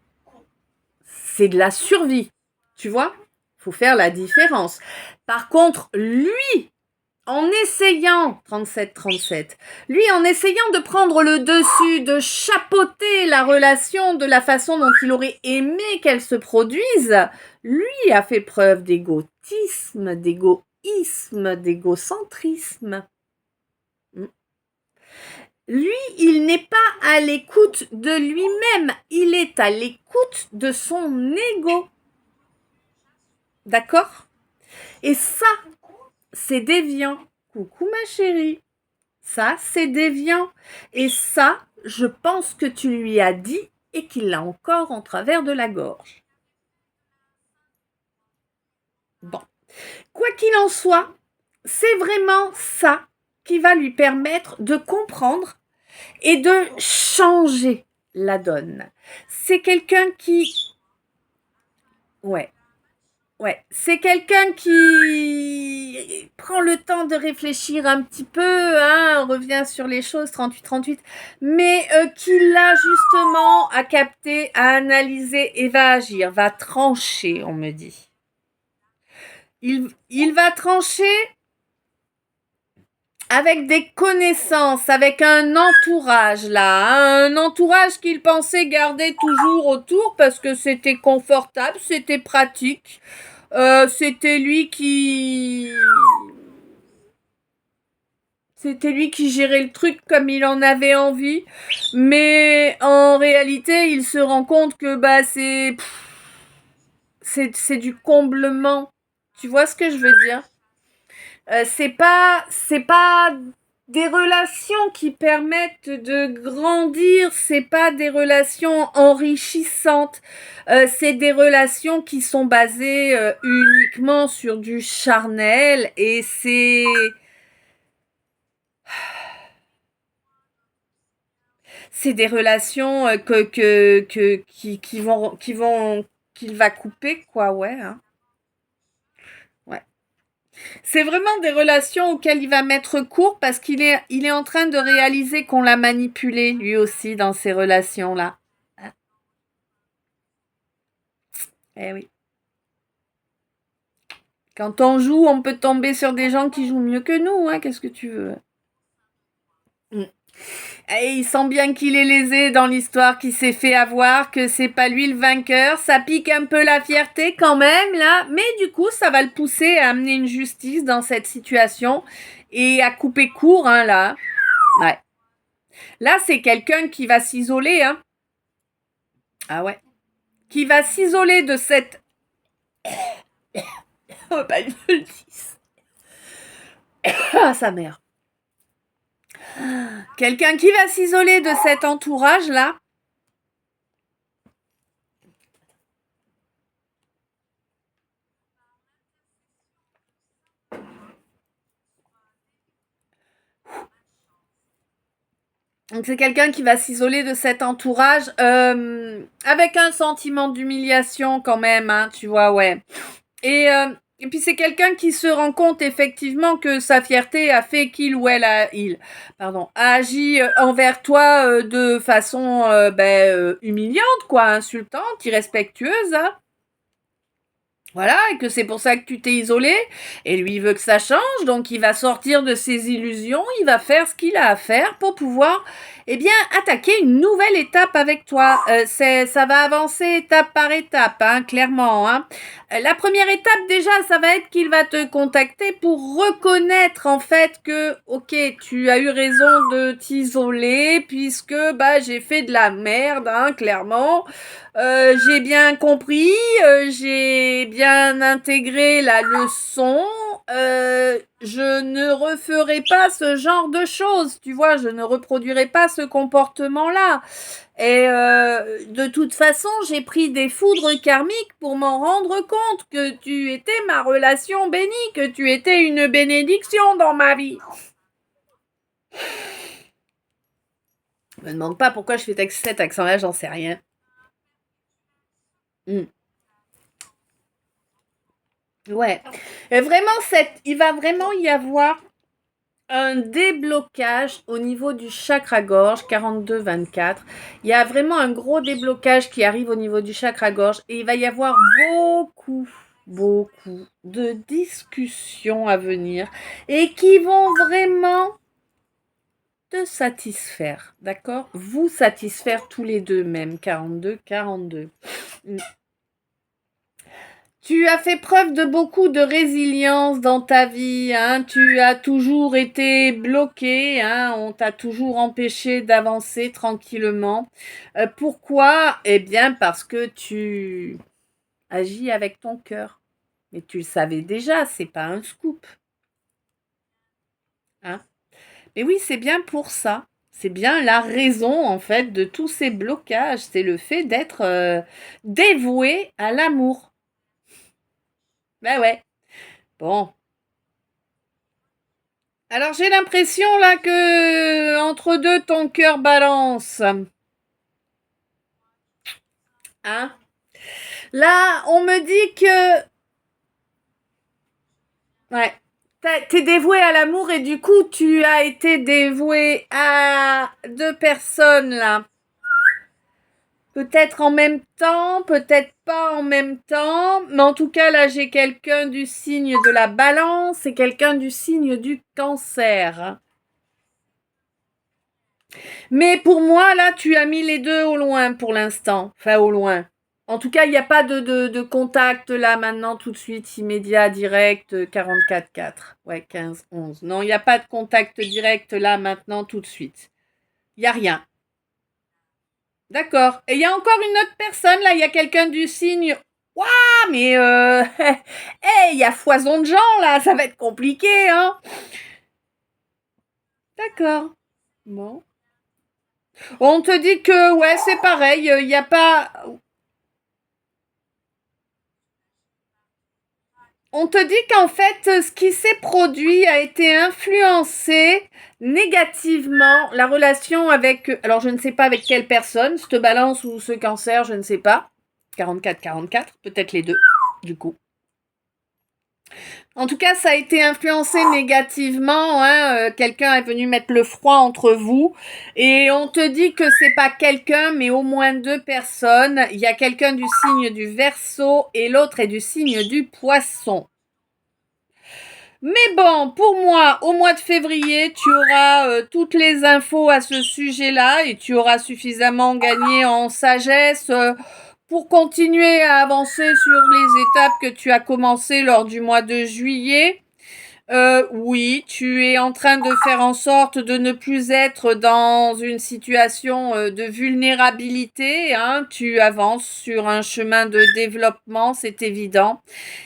C'est de la survie. Tu vois? Faut faire la différence. Par contre, lui, en essayant, 37, lui, en essayant de prendre le dessus, de chapeauter la relation de la façon dont il aurait aimé qu'elle se produise, lui a fait preuve d'égotisme, d'égoïsme, d'égocentrisme. Lui, il n'est pas à l'écoute de lui-même, il est à l'écoute de son ego. D'accord? Et ça, c'est déviant. Coucou ma chérie. Ça, c'est déviant. Et ça, je pense que tu lui as dit et qu'il l'a encore en travers de la gorge. Bon. Quoi qu'il en soit, c'est vraiment ça qui va lui permettre de comprendre et de changer la donne. C'est quelqu'un qui... Ouais, c'est quelqu'un qui prend le temps de réfléchir un petit peu, hein, on revient sur les choses, 38, mais qui l'a justement à capter, à analyser et va agir, va trancher, on me dit. Il va trancher avec des connaissances, avec un entourage là, un entourage qu'il pensait garder toujours autour parce que c'était confortable, c'était pratique. C'était lui qui... C'était lui qui gérait le truc comme il en avait envie. Mais en réalité, il se rend compte que bah c'est du comblement. Tu vois ce que je veux dire? C'est pas des relations qui permettent de grandir, c'est pas des relations enrichissantes, c'est des relations qui sont basées uniquement sur du charnel et c'est des relations qu'il va couper quoi, ouais, hein. Ouais. C'est vraiment des relations auxquelles il va mettre court parce qu'il est en train de réaliser qu'on l'a manipulé lui aussi dans ces relations-là. Eh oui. Quand on joue, on peut tomber sur des gens qui jouent mieux que nous, hein, qu'est-ce que tu veux? Et il sent bien qu'il est lésé dans l'histoire, qu'il s'est fait avoir, que c'est pas lui le vainqueur. Ça pique un peu la fierté quand même, là. Mais du coup, ça va le pousser à amener une justice dans cette situation et à couper court, hein, là. Ouais. Là, c'est quelqu'un qui va s'isoler, hein. Ah ouais. Qui va s'isoler de cette... Oh, bah, ils me le disent. Ah, sa mère. Quelqu'un qui va s'isoler de cet entourage-là. Donc c'est quelqu'un qui va s'isoler de cet entourage avec un sentiment d'humiliation quand même, hein, tu vois, ouais. Et puis c'est quelqu'un qui se rend compte effectivement que sa fierté a fait qu'il ou elle a agi envers toi de façon humiliante, quoi, insultante, irrespectueuse, hein. Voilà, et que c'est pour ça que tu t'es isolé. Et lui, il veut que ça change, donc il va sortir de ses illusions, il va faire ce qu'il a à faire pour pouvoir, attaquer une nouvelle étape avec toi. Ça va avancer étape par étape, hein, clairement, hein. La première étape, déjà, ça va être qu'il va te contacter pour reconnaître, en fait, que, ok, tu as eu raison de t'isoler, puisque, j'ai fait de la merde, hein, clairement. J'ai bien compris, j'ai bien intégré la leçon. Je ne referai pas ce genre de choses, tu vois, je ne reproduirai pas ce comportement-là. Et de toute façon, j'ai pris des foudres karmiques pour m'en rendre compte que tu étais ma relation bénie, que tu étais une bénédiction dans ma vie. Je me demande pas pourquoi je fais cet accent-là, j'en sais rien. Ouais. Et vraiment, il va vraiment y avoir un déblocage au niveau du chakra-gorge 42-24. Il y a vraiment un gros déblocage qui arrive au niveau du chakra-gorge et il va y avoir beaucoup de discussions à venir et qui vont vraiment te satisfaire, d'accord? Vous satisfaire tous les deux même, 42-42. Tu as fait preuve de beaucoup de résilience dans ta vie, hein. Tu as toujours été bloqué, hein. On t'a toujours empêché d'avancer tranquillement. Pourquoi? Eh bien, parce que tu agis avec ton cœur. Mais tu le savais déjà, c'est pas un scoop, hein. Mais oui, c'est bien pour ça. C'est bien la raison, en fait, de tous ces blocages. C'est le fait d'être dévoué à l'amour. Ben ouais. Bon. Alors j'ai l'impression là que entre deux ton cœur balance. Hein? Là, on me dit que ouais, t'es dévoué à l'amour et du coup tu as été dévoué à deux personnes là. Peut-être en même temps, peut-être pas en même temps, mais en tout cas là j'ai quelqu'un du signe de la balance et quelqu'un du signe du cancer. Mais pour moi, là, tu as mis les deux au loin pour l'instant. Enfin, au loin. En tout cas, il n'y a pas de contact là maintenant tout de suite, immédiat, direct, 44,4. Ouais, 15, 11. Non, il n'y a pas de contact direct là maintenant tout de suite. Il n'y a rien. D'accord. Et il y a encore une autre personne là, il y a quelqu'un du signe. Waouh, mais il y a foison de gens là, ça va être compliqué, hein. D'accord. Bon. On te dit que ouais, c'est pareil, il n'y a pas. On te dit qu'en fait, ce qui s'est produit a été influencé négativement la relation avec, alors je ne sais pas avec quelle personne, ce balance ou ce cancer, je ne sais pas. 44, peut-être les deux, du coup. En tout cas, ça a été influencé négativement. Hein, quelqu'un est venu mettre le froid entre vous. Et on te dit que c'est pas quelqu'un, mais au moins deux personnes. Il y a quelqu'un du signe du Verseau et l'autre est du signe du Poisson. Mais bon, pour moi, au mois de février, tu auras toutes les infos à ce sujet-là et tu auras suffisamment gagné en sagesse pour continuer à avancer sur les étapes que tu as commencées lors du mois de juillet. Oui, tu es en train de faire en sorte de ne plus être dans une situation de vulnérabilité, hein. Tu avances sur un chemin de développement, c'est évident.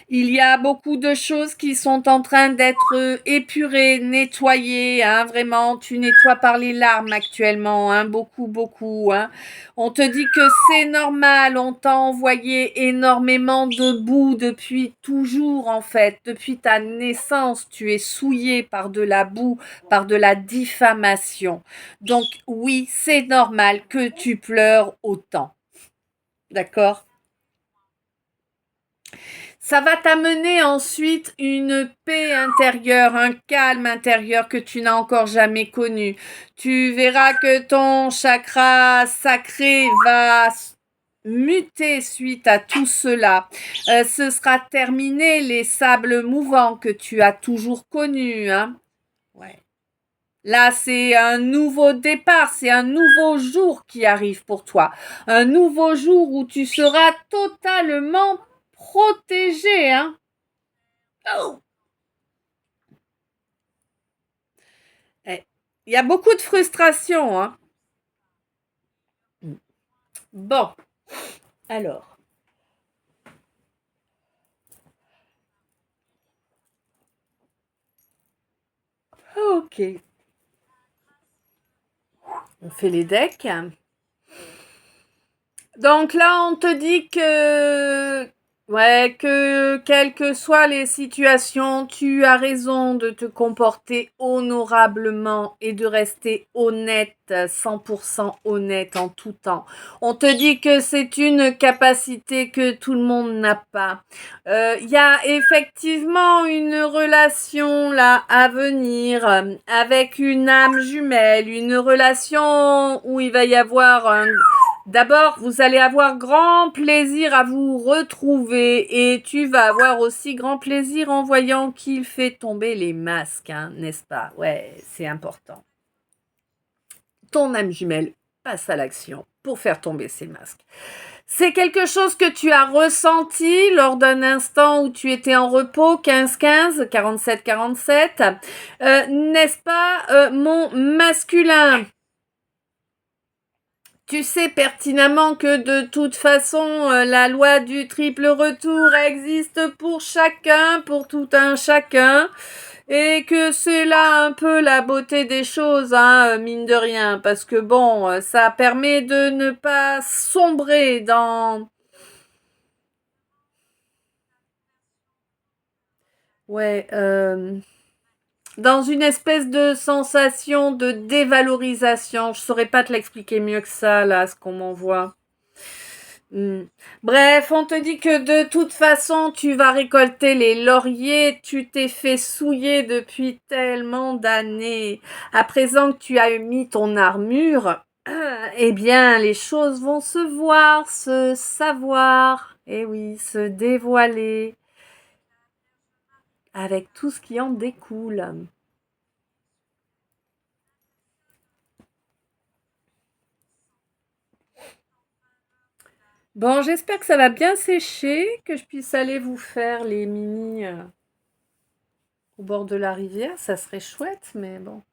Il y a beaucoup de choses qui sont en train d'être épurées, nettoyées, hein, vraiment. Tu nettoies par les larmes actuellement, hein, beaucoup, beaucoup, hein. On te dit que c'est normal, on t'a envoyé énormément de boue depuis toujours, en fait. Depuis ta naissance, tu es souillé par de la boue, par de la diffamation. Donc oui, c'est normal que tu pleures autant. D'accord ? Ça va t'amener ensuite une paix intérieure, un calme intérieur que tu n'as encore jamais connu. Tu verras que ton chakra sacré va muter suite à tout cela. Ce sera terminé les sables mouvants que tu as toujours connus, hein. Ouais. Là, c'est un nouveau départ, c'est un nouveau jour qui arrive pour toi. Un nouveau jour où tu seras totalement protégé, hein. Oh. Il y a beaucoup de frustration, hein. Bon, alors. Ok. On fait les decks. Donc là, on te dit que, ouais, que quelles que soient les situations, tu as raison de te comporter honorablement et de rester honnête, 100% honnête en tout temps. On te dit que c'est une capacité que tout le monde n'a pas. Il y a effectivement une relation là à venir avec une âme jumelle, une relation où il va y avoir un. D'abord, vous allez avoir grand plaisir à vous retrouver et tu vas avoir aussi grand plaisir en voyant qu'il fait tomber les masques, hein, n'est-ce pas? Ouais, c'est important. Ton âme jumelle passe à l'action pour faire tomber ces masques. C'est quelque chose que tu as ressenti lors d'un instant où tu étais en repos, 15-15, 47-47, n'est-ce pas, mon masculin? Tu sais pertinemment que de toute façon, la loi du triple retour existe pour chacun, pour tout un chacun, et que c'est là un peu la beauté des choses, hein, mine de rien, parce que bon, ça permet de ne pas sombrer dans. Ouais, dans une espèce de sensation de dévalorisation. Je saurais pas te l'expliquer mieux que ça, là, ce qu'on m'envoie. Bref, on te dit que de toute façon, tu vas récolter les lauriers. Tu t'es fait souiller depuis tellement d'années. À présent que tu as mis ton armure, eh bien, les choses vont se voir, se savoir. Eh oui, se dévoiler avec tout ce qui en découle. Bon, j'espère que ça va bien sécher, que je puisse aller vous faire les mini au bord de la rivière. Ça serait chouette, mais bon.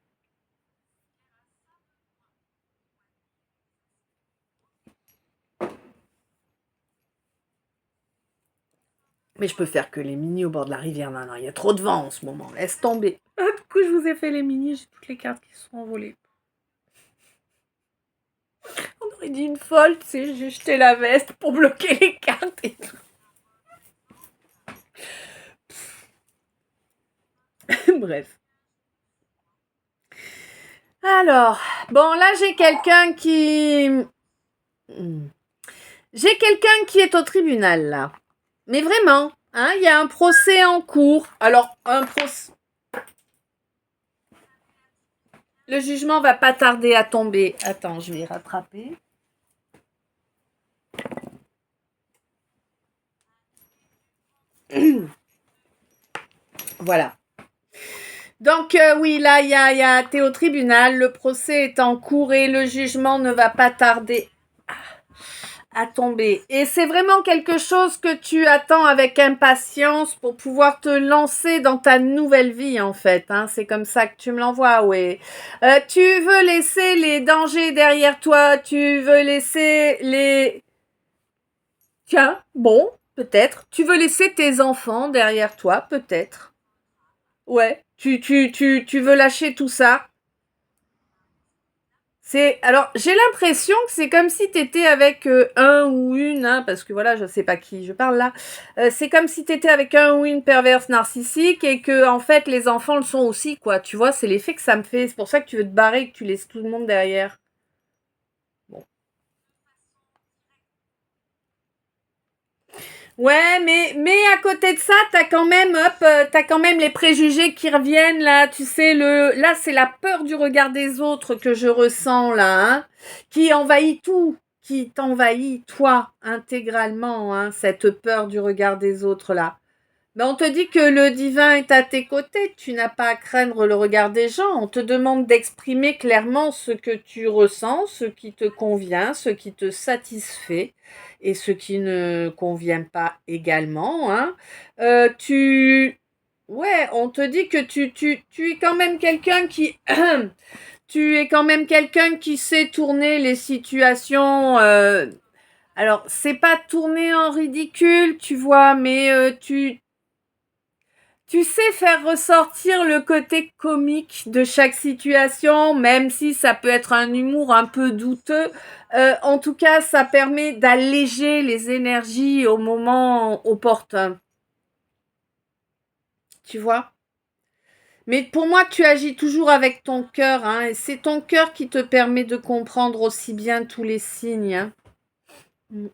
Mais je peux faire que les mini au bord de la rivière. Non, non, il y a trop de vent en ce moment. Laisse tomber. Ah, du coup, je vous ai fait les mini. J'ai toutes les cartes qui sont envolées. On aurait dit une folle, tu sais, j'ai jeté la veste pour bloquer les cartes et tout. Bref. Alors, bon, là, j'ai quelqu'un qui... J'ai quelqu'un qui est au tribunal, là. Mais vraiment, hein, il y a un procès en cours. Alors, un procès... Le jugement va pas tarder à tomber. Attends, je vais rattraper. Voilà. Donc, oui, là, t'es au tribunal, le procès est en cours et le jugement ne va pas tarder à tomber. Et c'est vraiment quelque chose que tu attends avec impatience pour pouvoir te lancer dans ta nouvelle vie, en fait. Hein. C'est comme ça que tu me l'envoies, oui. Tu veux laisser les dangers derrière toi, tu veux laisser les... Tiens, bon, peut-être. Tu veux laisser tes enfants derrière toi, peut-être. Ouais, tu veux lâcher tout ça. Alors, j'ai l'impression que c'est comme si tu étais avec un ou une, hein, parce que voilà, je sais pas qui je parle là. C'est comme si tu étais avec un ou une perverse narcissique et que, en fait, les enfants le sont aussi, quoi. Tu vois, c'est l'effet que ça me fait. C'est pour ça que tu veux te barrer et que tu laisses tout le monde derrière. Bon. Ouais, mais à côté de ça, t'as quand même les préjugés qui reviennent là. Tu sais, là, c'est la peur du regard des autres que je ressens là, hein, qui envahit tout, qui t'envahit toi intégralement, hein, cette peur du regard des autres là. Mais on te dit que le divin est à tes côtés, tu n'as pas à craindre le regard des gens. On te demande d'exprimer clairement ce que tu ressens, ce qui te convient, ce qui te satisfait et ce qui ne convient pas également. Hein. Tu... Ouais, on te dit que tu es quand même quelqu'un qui... tu es quand même quelqu'un qui sait tourner les situations... Alors, c'est pas tourner en ridicule, tu vois, mais tu sais faire ressortir le côté comique de chaque situation, même si ça peut être un humour un peu douteux. En tout cas, ça permet d'alléger les énergies au moment opportun. Tu vois? Mais pour moi, tu agis toujours avec ton cœur, hein, et c'est ton cœur qui te permet de comprendre aussi bien tous les signes. Hein.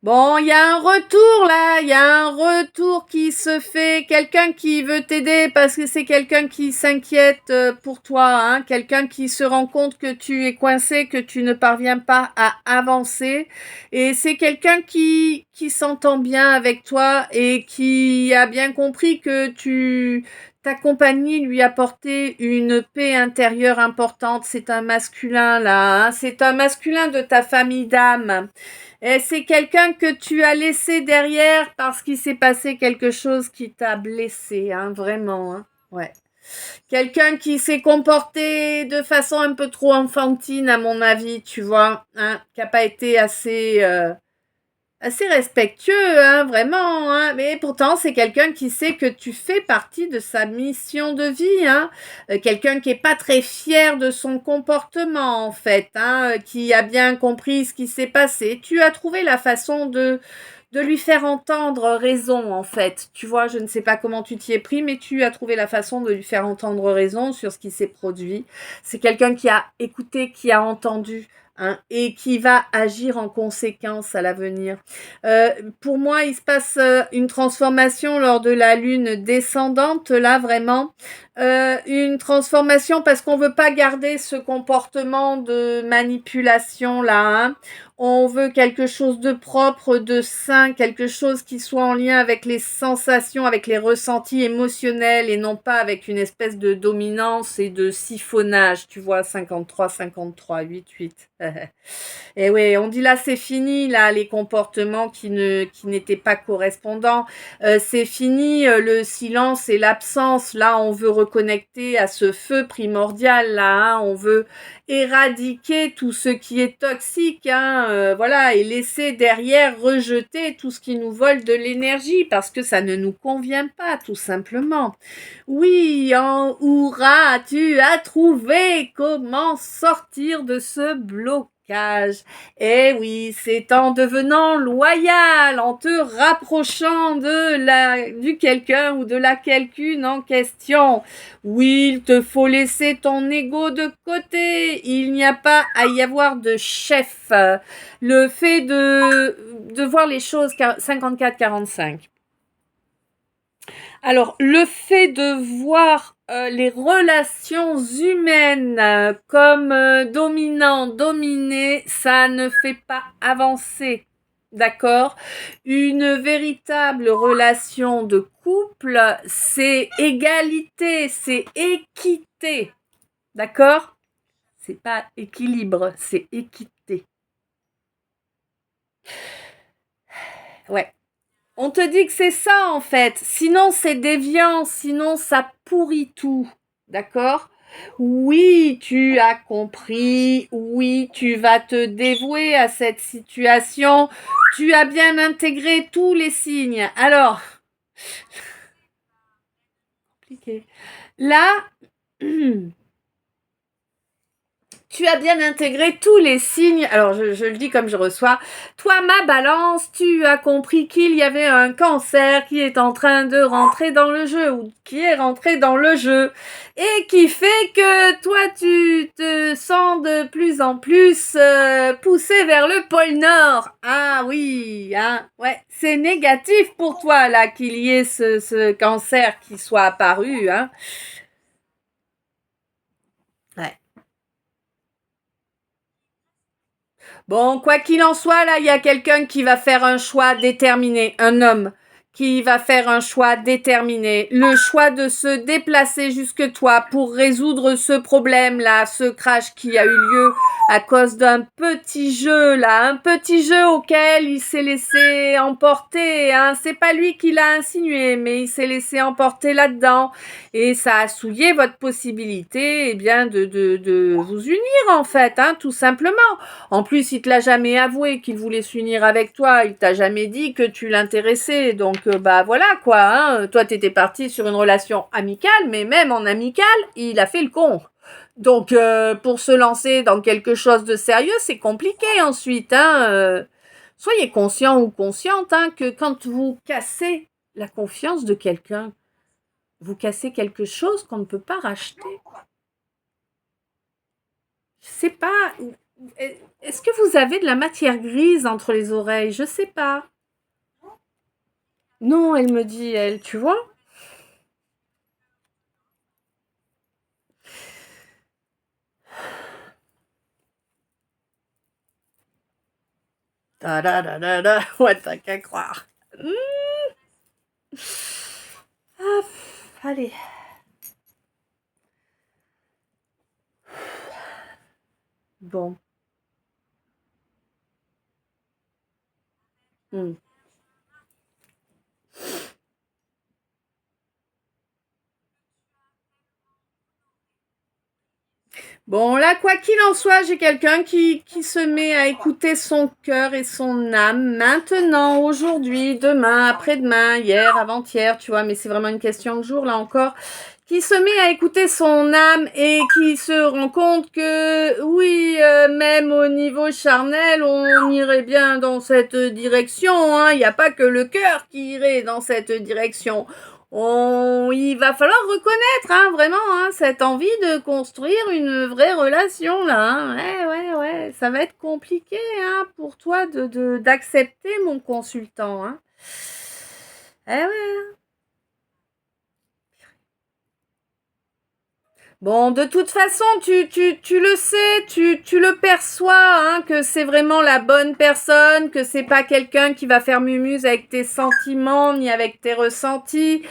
Bon, il y a un retour là, il y a un retour qui se fait, quelqu'un qui veut t'aider parce que c'est quelqu'un qui s'inquiète pour toi, hein, quelqu'un qui se rend compte que tu es coincé, que tu ne parviens pas à avancer et c'est quelqu'un qui s'entend bien avec toi et qui a bien compris que ta compagnie lui apportait une paix intérieure importante. C'est un masculin là, hein, c'est un masculin de ta famille d'âme. Et c'est quelqu'un que tu as laissé derrière parce qu'il s'est passé quelque chose qui t'a blessé, hein, vraiment. Hein. Ouais. Quelqu'un qui s'est comporté de façon un peu trop enfantine, à mon avis, tu vois, hein, qui n'a pas été assez respectueux, hein, vraiment, hein. Mais pourtant, c'est quelqu'un qui sait que tu fais partie de sa mission de vie, hein. Quelqu'un qui est pas très fier de son comportement, en fait, hein, qui a bien compris ce qui s'est passé. Tu as trouvé la façon de lui faire entendre raison, en fait. Tu vois, je ne sais pas comment tu t'y es pris, mais tu as trouvé la façon de lui faire entendre raison sur ce qui s'est produit. C'est quelqu'un qui a écouté, qui a entendu, hein, et qui va agir en conséquence à l'avenir. Pour moi, il se passe une transformation lors de la lune descendante, là, vraiment. Une transformation parce qu'on veut pas garder ce comportement de manipulation là, hein. On veut quelque chose de propre, de sain, quelque chose qui soit en lien avec les sensations, avec les ressentis émotionnels et non pas avec une espèce de dominance et de siphonnage, tu vois, 53, 53, 8, 8. Et oui, on dit là c'est fini là les comportements qui n'étaient pas correspondants. C'est fini le silence et l'absence. Là, on veut reconnecter à ce feu primordial là, hein. On veut éradiquer tout ce qui est toxique, hein, voilà, et laisser derrière rejeter tout ce qui nous vole de l'énergie parce que ça ne nous convient pas, tout simplement. Oui, en hurrah, tu as trouvé comment sortir de ce blocage. Eh oui, c'est en devenant loyal, en te rapprochant du quelqu'un ou de la quelqu'une en question. Oui, il te faut laisser ton ego de côté. Il n'y a pas à y avoir de chef. Le fait de voir les choses 54-45. Alors, le fait de voir les relations humaines comme dominant, dominé, ça ne fait pas avancer. D'accord? Une véritable relation de couple, c'est égalité, c'est équité. D'accord? C'est pas équilibre, c'est équité. Ouais. On te dit que c'est ça en fait, sinon c'est déviant, sinon ça pourrit tout, d'accord? Oui, tu as compris, oui, tu vas te dévouer à cette situation, tu as bien intégré tous les signes. Alors, compliqué. Là, tu as bien intégré tous les signes. Alors, je le dis comme je reçois. Toi, ma balance, tu as compris qu'il y avait un cancer qui est en train de rentrer dans le jeu ou qui est rentré dans le jeu et qui fait que toi, tu te sens de plus en plus poussé vers le pôle Nord. Ah oui, hein, ouais, c'est négatif pour toi là qu'il y ait ce cancer qui soit apparu, hein. Ouais. Bon, quoi qu'il en soit, là, il y a quelqu'un qui va faire un choix déterminé, un homme qui va faire un choix déterminé, le choix de se déplacer jusque toi pour résoudre ce problème-là, ce crash qui a eu lieu à cause d'un petit jeu, là, un petit jeu auquel il s'est laissé emporter, hein. C'est pas lui qui l'a insinué, mais il s'est laissé emporter là-dedans et ça a souillé votre possibilité, eh bien, de vous unir, en fait, hein, tout simplement. En plus, il te l'a jamais avoué qu'il voulait s'unir avec toi. Il t'a jamais dit que tu l'intéressais. Donc, bah voilà quoi. Hein. Toi, t'étais parti sur une relation amicale, mais même en amicale, il a fait le con. Donc, pour se lancer dans quelque chose de sérieux, c'est compliqué ensuite. Hein. Soyez conscient ou consciente hein, que quand vous cassez la confiance de quelqu'un, vous cassez quelque chose qu'on ne peut pas racheter. Je sais pas. Est-ce que vous avez de la matière grise entre les oreilles? Je sais pas. Non, elle me dit, elle, tu vois? Da da da da da. Ouais, t'as qu'à croire. Hop, allez. Bon. Hmm. Bon, là, quoi qu'il en soit, j'ai quelqu'un qui se met à écouter son cœur et son âme maintenant, aujourd'hui, demain, après-demain, hier, avant-hier, tu vois, mais c'est vraiment une question de jour, là encore, qui se met à écouter son âme et qui se rend compte que, oui, même au niveau charnel, on irait bien dans cette direction, hein, il n'y a pas que le cœur qui irait dans cette direction. Il va falloir reconnaître, hein, vraiment, hein, cette envie de construire une vraie relation, là. Hein. Ouais, ça va être compliqué, hein, pour toi d'accepter mon consultant, hein. Eh ouais. Bon, de toute façon, tu le sais, tu le perçois, hein, que c'est vraiment la bonne personne, que c'est pas quelqu'un qui va faire mumuse avec tes sentiments ni avec tes ressentis.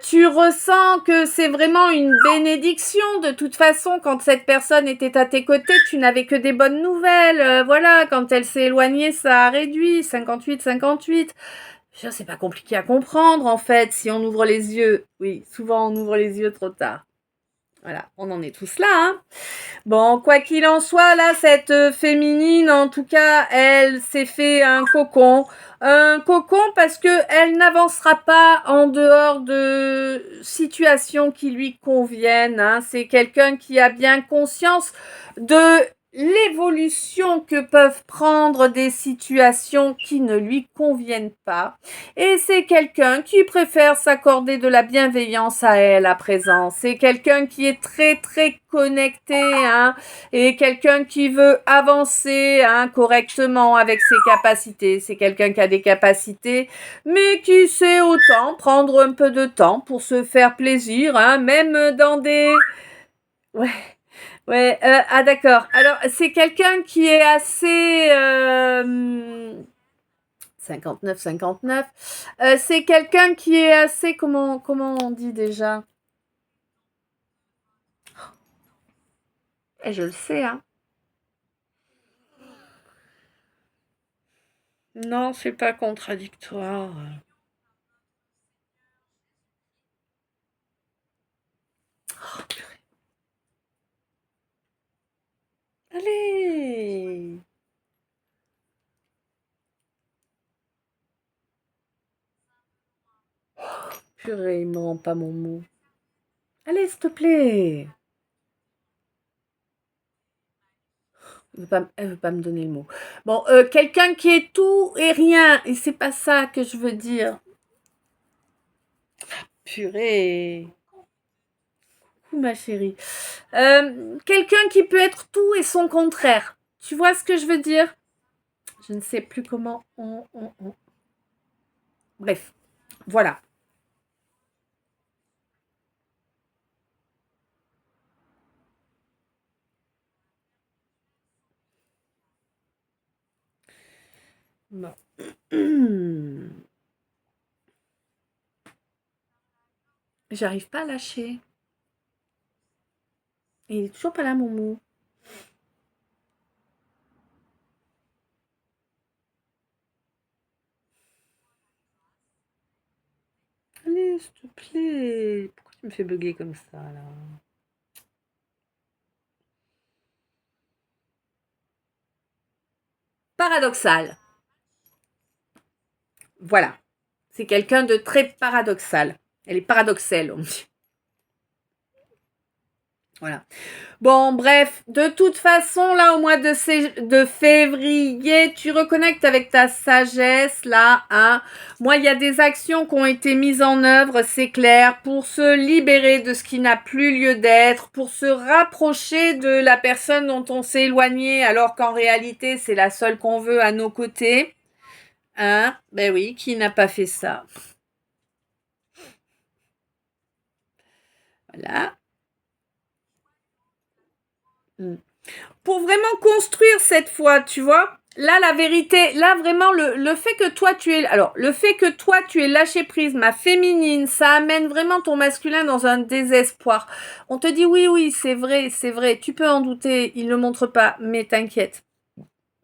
Tu ressens que c'est vraiment une bénédiction. De toute façon, quand cette personne était à tes côtés, tu n'avais que des bonnes nouvelles. Voilà, quand elle s'est éloignée, ça a réduit. 58. C'est pas compliqué à comprendre, en fait, si on ouvre les yeux. Oui, souvent on ouvre les yeux trop tard. Voilà, on en est tous là, hein. Bon, quoi qu'il en soit, là, cette féminine, en tout cas, elle s'est fait un cocon. Un cocon parce que elle n'avancera pas en dehors de situations qui lui conviennent, hein. C'est quelqu'un qui a bien conscience de l'évolution que peuvent prendre des situations qui ne lui conviennent pas. Et c'est quelqu'un qui préfère s'accorder de la bienveillance à elle à présent. C'est quelqu'un qui est très très connecté, hein, et quelqu'un qui veut avancer, hein, correctement avec ses capacités. C'est quelqu'un qui a des capacités, mais qui sait autant prendre un peu de temps pour se faire plaisir, hein, même dans des... Ouais. Ouais, ah d'accord. Alors, c'est quelqu'un qui est assez 59. C'est quelqu'un qui est assez comment on dit déjà? Je le sais, hein. Non, c'est pas contradictoire. Oh, purée. Allez. Purée, il me rend pas mon mot. Allez, s'il te plaît. Elle veut pas me donner le mot. Bon, quelqu'un qui est tout et rien, et c'est pas ça que je veux dire. Purée. Coucou ma chérie. Quelqu'un qui peut être tout et son contraire. Tu vois ce que je veux dire? Je ne sais plus comment on... Bref, voilà. Bon. J'arrive pas à lâcher. Et il est toujours pas là, mon mot. Allez, s'il te plaît. Pourquoi tu me fais bugger comme ça, là? Paradoxal. Voilà. C'est quelqu'un de très paradoxal. Elle est paradoxale, on dit. Voilà. Bon, bref, de toute façon, là, au mois de février, tu reconnectes avec ta sagesse, là, hein. Moi, il y a des actions qui ont été mises en œuvre, c'est clair, pour se libérer de ce qui n'a plus lieu d'être, pour se rapprocher de la personne dont on s'est éloigné, alors qu'en réalité, c'est la seule qu'on veut à nos côtés. Hein? Ben oui, qui n'a pas fait ça? Voilà. Pour vraiment construire cette fois, tu vois. Là, la vérité, là, vraiment, le fait que toi, tu aies lâché prise, ma féminine, ça amène vraiment ton masculin dans un désespoir. On te dit, oui, c'est vrai, tu peux en douter, il ne le montre pas, mais t'inquiète.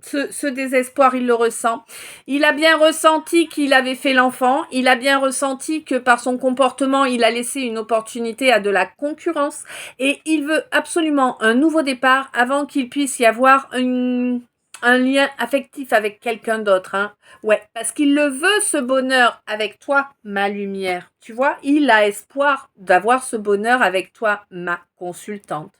Ce désespoir, il le ressent. Il a bien ressenti qu'il avait fait l'enfant. Il a bien ressenti que par son comportement, il a laissé une opportunité à de la concurrence. Et il veut absolument un nouveau départ avant qu'il puisse y avoir un lien affectif avec quelqu'un d'autre. Hein. Ouais, parce qu'il le veut, ce bonheur avec toi, ma lumière. Tu vois, il a espoir d'avoir ce bonheur avec toi, ma consultante.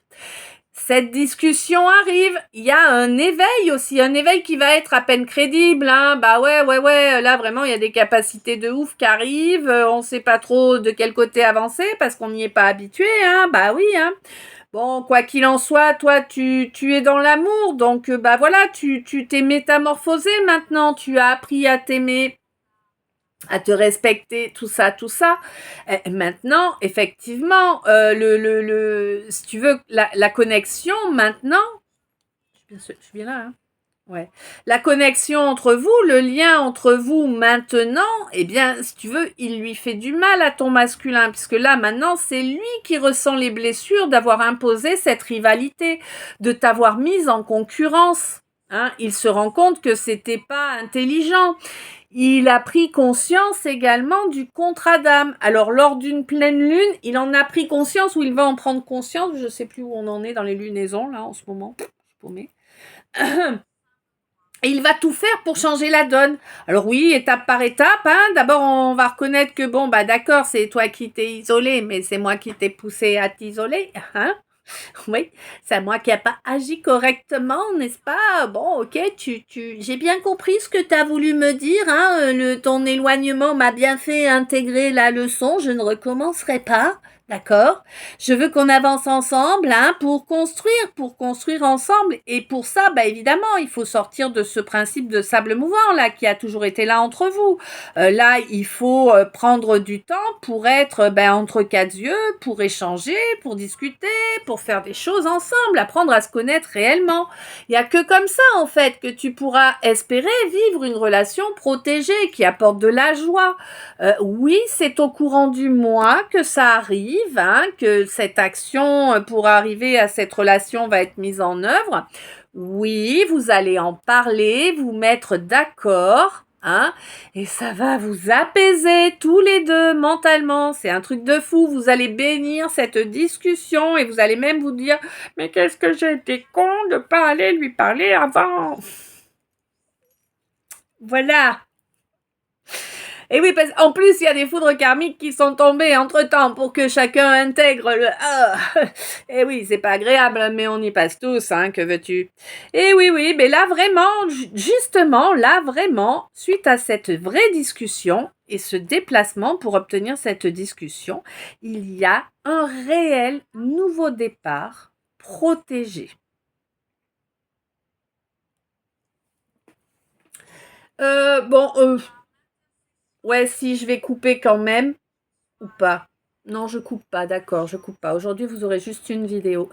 Cette discussion arrive, il y a un éveil aussi, un éveil qui va être à peine crédible, hein. Bah ouais, là vraiment il y a des capacités de ouf qui arrivent, on sait pas trop de quel côté avancer parce qu'on n'y est pas habitué, hein. Bah oui, hein. Bon, quoi qu'il en soit, toi tu es dans l'amour, donc bah voilà, tu t'es métamorphosé maintenant, tu as appris à t'aimer. à te respecter, tout ça, tout ça. Maintenant, effectivement, si tu veux, la connexion, maintenant, je suis bien là, hein. Ouais. La connexion entre vous, le lien entre vous maintenant, eh bien, si tu veux, il lui fait du mal à ton masculin, puisque là, maintenant, c'est lui qui ressent les blessures d'avoir imposé cette rivalité, de t'avoir mise en concurrence. Hein. Il se rend compte que c'était pas intelligent. Il a pris conscience également du contrat d'âme. Alors, lors d'une pleine lune, il en a pris conscience, ou il va en prendre conscience, je sais plus où on en est dans les lunaisons, là, en ce moment. Je suis paumée. Et il va tout faire pour changer la donne. Alors oui, étape par étape, hein. D'abord, on va reconnaître que bon, bah d'accord, c'est toi qui t'es isolé, mais c'est moi qui t'ai poussé à t'isoler, hein. Oui, c'est moi qui n'ai pas agi correctement, n'est-ce pas? Bon, ok, j'ai bien compris ce que tu as voulu me dire, hein. Ton éloignement m'a bien fait intégrer la leçon, je ne recommencerai pas. D'accord. Je veux qu'on avance ensemble, hein, pour construire ensemble. Et pour ça, bah évidemment, il faut sortir de ce principe de sable mouvant là qui a toujours été là entre vous. Là, il faut prendre du temps pour être entre quatre yeux, pour échanger, pour discuter, pour faire des choses ensemble, apprendre à se connaître réellement. Il n'y a que comme ça, en fait, que tu pourras espérer vivre une relation protégée qui apporte de la joie. Oui, c'est au courant du mois que ça arrive, hein, que cette action pour arriver à cette relation va être mise en œuvre. Oui, vous allez en parler, vous mettre d'accord. Hein, et ça va vous apaiser tous les deux mentalement. C'est un truc de fou. Vous allez bénir cette discussion et vous allez même vous dire « Mais qu'est-ce que j'ai été con de pas aller lui parler avant ?» Voilà. Et oui, parce qu'en plus, il y a des foudres karmiques qui sont tombées entre-temps pour que chacun intègre le « Ah !» Et oui, c'est pas agréable, mais on y passe tous, hein, que veux-tu? Et oui, mais là vraiment, justement, là vraiment, suite à cette vraie discussion et ce déplacement pour obtenir cette discussion, il y a un réel nouveau départ protégé. Ouais, si je vais couper quand même, ou pas? Non, je coupe pas, d'accord, je coupe pas. Aujourd'hui, vous aurez juste une vidéo.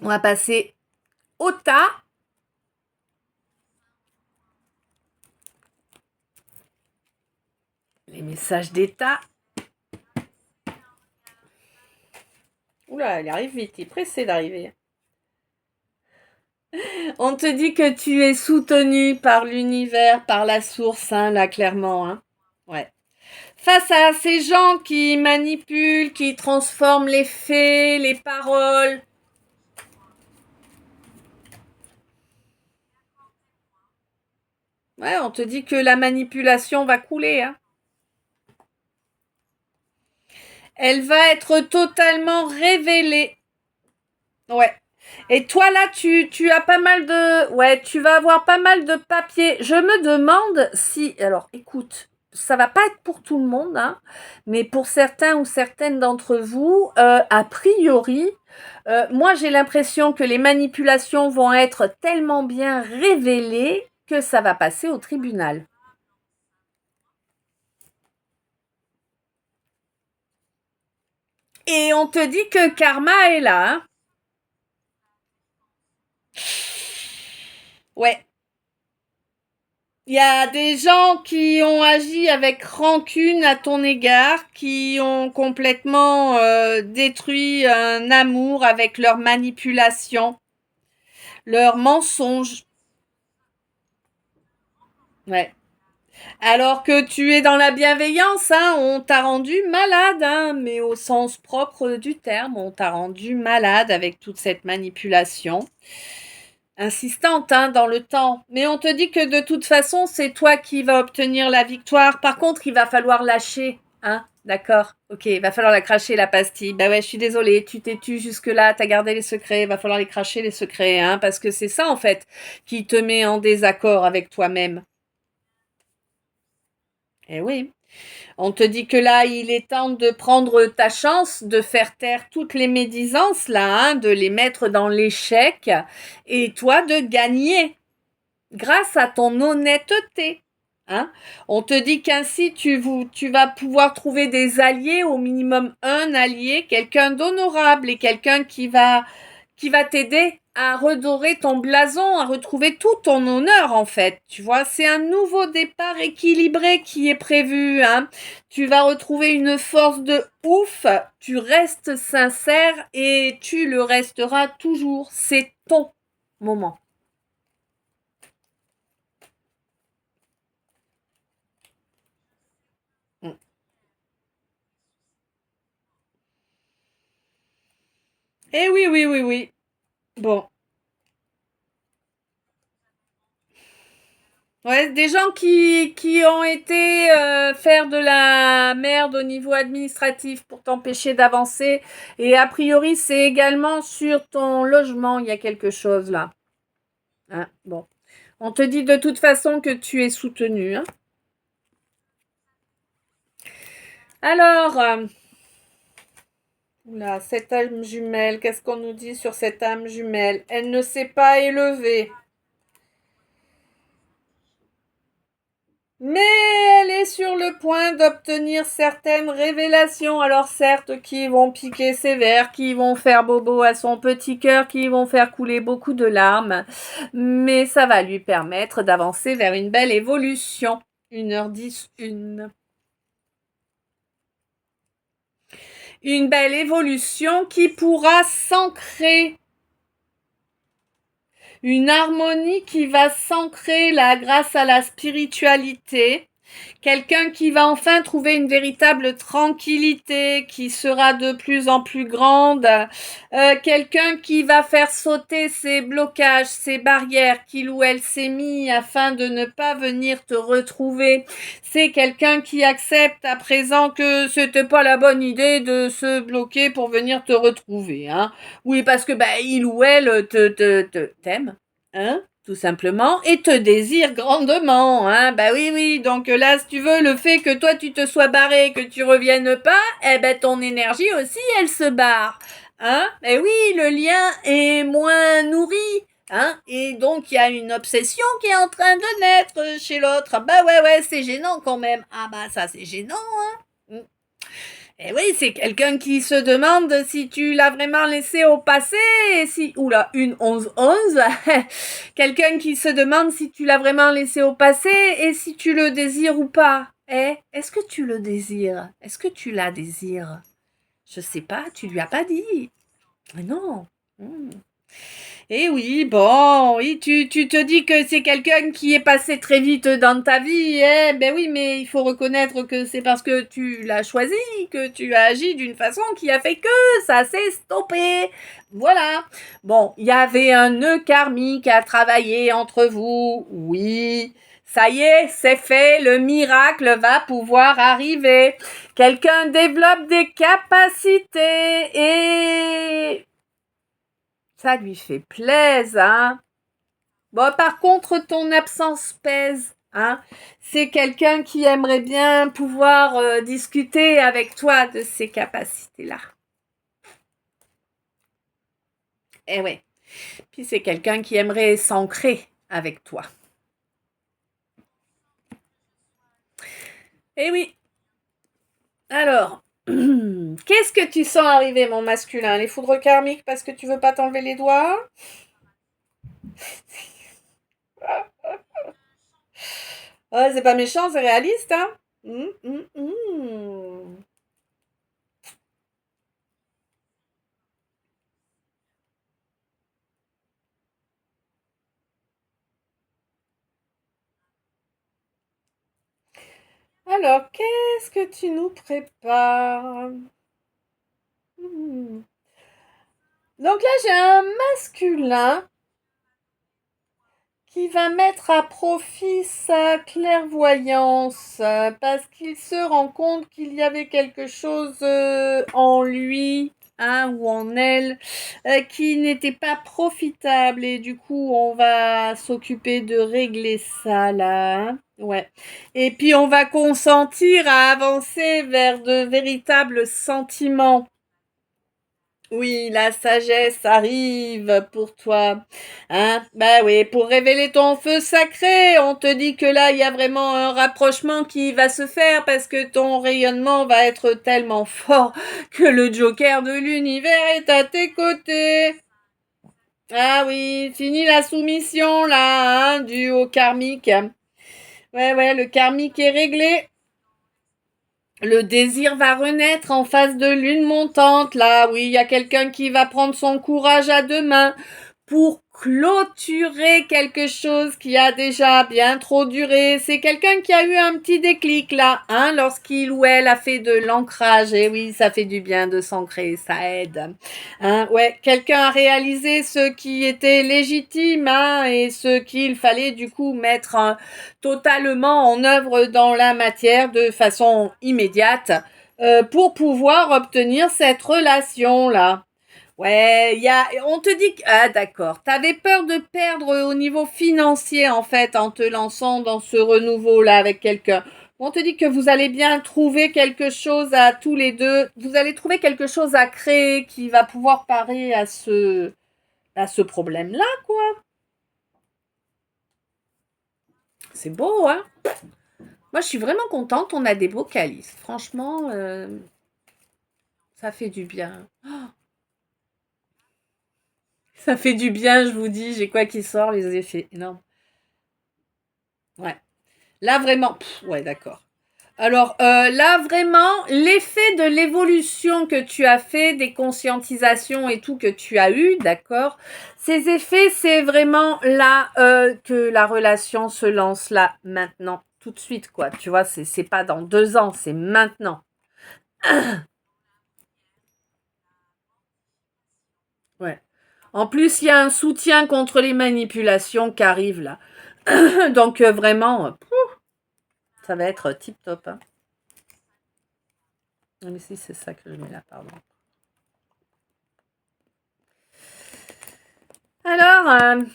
On va passer au tas. Les messages d'état. Oula, il arrive vite, il est pressé d'arriver. On te dit que tu es soutenu par l'univers, par la source, hein, là, clairement. Hein. Ouais. Face à ces gens qui manipulent, qui transforment les faits, les paroles. Ouais, on te dit que la manipulation va couler. Hein. Elle va être totalement révélée. Ouais. Et toi là, tu as pas mal de... Ouais, tu vas avoir pas mal de papiers. Je me demande si... Alors, écoute, ça va pas être pour tout le monde, hein, mais pour certains ou certaines d'entre vous, a priori, moi j'ai l'impression que les manipulations vont être tellement bien révélées que ça va passer au tribunal. Et on te dit que karma est là, hein. Ouais. Il y a des gens qui ont agi avec rancune à ton égard, qui ont complètement détruit un amour avec leur manipulation, leurs mensonges. Ouais. Alors que tu es dans la bienveillance, hein, on t'a rendu malade, hein, mais au sens propre du terme, on t'a rendu malade avec toute cette manipulation. Insistante, hein, dans le temps. Mais on te dit que de toute façon, c'est toi qui vas obtenir la victoire. Par contre, il va falloir lâcher, hein. D'accord. Ok, il va falloir la cracher, la pastille. Bah ouais, je suis désolée, tu t'es tu jusque-là, t'as gardé les secrets, il va falloir les cracher, les secrets, hein, parce que c'est ça, en fait, qui te met en désaccord avec toi-même. Eh oui. On te dit que là, il est temps de prendre ta chance, de faire taire toutes les médisances, là, hein, de les mettre dans l'échec, et toi de gagner. grâce à ton honnêteté. Hein. On te dit qu'ainsi tu vas pouvoir trouver des alliés, au minimum un allié, quelqu'un d'honorable et quelqu'un qui va t'aider à redorer ton blason, à retrouver tout ton honneur en fait. Tu vois, c'est un nouveau départ équilibré qui est prévu. Hein. Tu vas retrouver une force de ouf, tu restes sincère et tu le resteras toujours. C'est ton moment. Eh oui, oui, oui, oui. Bon. Ouais, des gens qui ont été faire de la merde au niveau administratif pour t'empêcher d'avancer. Et a priori, c'est également sur ton logement, il y a quelque chose là. Hein, bon. On te dit de toute façon que tu es soutenu. Hein. Alors, oula, cette âme jumelle, qu'est-ce qu'on nous dit sur cette âme jumelle? Elle ne s'est pas élevée. Mais elle est sur le point d'obtenir certaines révélations, alors certes, qui vont piquer sévère, qui vont faire bobo à son petit cœur, qui vont faire couler beaucoup de larmes, mais ça va lui permettre d'avancer vers une belle évolution. 1h10, une belle évolution qui pourra s'ancrer. Une harmonie qui va s'ancrer là grâce à la spiritualité. Quelqu'un qui va enfin trouver une véritable tranquillité, qui sera de plus en plus grande. Quelqu'un qui va faire sauter ses blocages, ses barrières qu'il ou elle s'est mis afin de ne pas venir te retrouver. C'est quelqu'un qui accepte à présent que c'était pas la bonne idée de se bloquer pour venir te retrouver. Hein. Oui, parce que il ou elle t'aime. Hein, tout simplement, et te désire grandement, hein, oui, oui, donc là, si tu veux, le fait que toi, tu te sois barré, que tu reviennes pas, ton énergie aussi, elle se barre, hein, et oui, le lien est moins nourri, hein, et donc il y a une obsession qui est en train de naître chez l'autre, ouais, c'est gênant quand même, ça c'est gênant, hein. Eh oui, c'est quelqu'un qui se demande si tu l'as vraiment laissé au passé, si... Oula, une 11-11. Quelqu'un qui se demande si tu l'as vraiment laissé au passé et si tu le désires ou pas. Est-ce que tu le désires? Est-ce que tu la désires? Je sais pas, tu lui as pas dit. Mais non. Hmm. Eh oui, bon, oui, tu te dis que c'est quelqu'un qui est passé très vite dans ta vie, ben oui, mais il faut reconnaître que c'est parce que tu l'as choisi, que tu as agi d'une façon qui a fait que ça s'est stoppé. Voilà. Bon, il y avait un nœud karmique à travailler entre vous, oui. Ça y est, c'est fait, le miracle va pouvoir arriver. Quelqu'un développe des capacités et ça lui fait plaisir, hein. Bon, par contre, ton absence pèse, hein. C'est quelqu'un qui aimerait bien pouvoir discuter avec toi de ses capacités-là. Eh ouais. Puis c'est quelqu'un qui aimerait s'ancrer avec toi. Eh oui. Alors, qu'est-ce que tu sens arriver, mon masculin? Les foudres karmiques parce que tu veux pas t'enlever les doigts? Oh, c'est pas méchant, c'est réaliste, hein? Alors, qu'est-ce que tu nous prépares? Donc là, j'ai un masculin qui va mettre à profit sa clairvoyance parce qu'il se rend compte qu'il y avait quelque chose en lui, hein, ou en elle qui n'était pas profitable et du coup on va s'occuper de régler ça là. Hein. Ouais. Et puis on va consentir à avancer vers de véritables sentiments. Oui, la sagesse arrive pour toi. Hein? Bah oui, pour révéler ton feu sacré, on te dit que là, il y a vraiment un rapprochement qui va se faire parce que ton rayonnement va être tellement fort que le Joker de l'univers est à tes côtés. Ah oui, fini la soumission là, hein, due au karmique. Ouais, le karmique est réglé. Le désir va renaître en face de lune montante. Là, oui, il y a quelqu'un qui va prendre son courage à deux mains pour clôturer quelque chose qui a déjà bien trop duré. C'est quelqu'un qui a eu un petit déclic là, hein, lorsqu'il ou elle a fait de l'ancrage. Et oui, ça fait du bien de s'ancrer, ça aide. Hein, ouais, quelqu'un a réalisé ce qui était légitime, hein, et ce qu'il fallait du coup mettre totalement en œuvre dans la matière de façon immédiate pour pouvoir obtenir cette relation là. Ouais, on te dit que, ah d'accord, t'avais peur de perdre au niveau financier en fait en te lançant dans ce renouveau-là avec quelqu'un. On te dit que vous allez bien trouver quelque chose à tous les deux, vous allez trouver quelque chose à créer qui va pouvoir parer à ce problème-là, quoi. C'est beau, hein? Moi, je suis vraiment contente, on a des beaux calices. Franchement, ça fait du bien. Ça fait du bien, je vous dis, j'ai quoi qui sort, les effets. Énorme. Ouais. Là, vraiment, ouais, d'accord. Alors là, vraiment, l'effet de l'évolution que tu as fait, des conscientisations et tout que tu as eu, d'accord, ces effets, c'est vraiment là que la relation se lance là, maintenant, tout de suite, quoi. Tu vois, c'est pas dans 2 ans, c'est maintenant. Ouais. En plus, il y a un soutien contre les manipulations qui arrive là. Donc vraiment, ça va être tip top. Hein. Mais si, c'est ça que je mets là, pardon. Alors,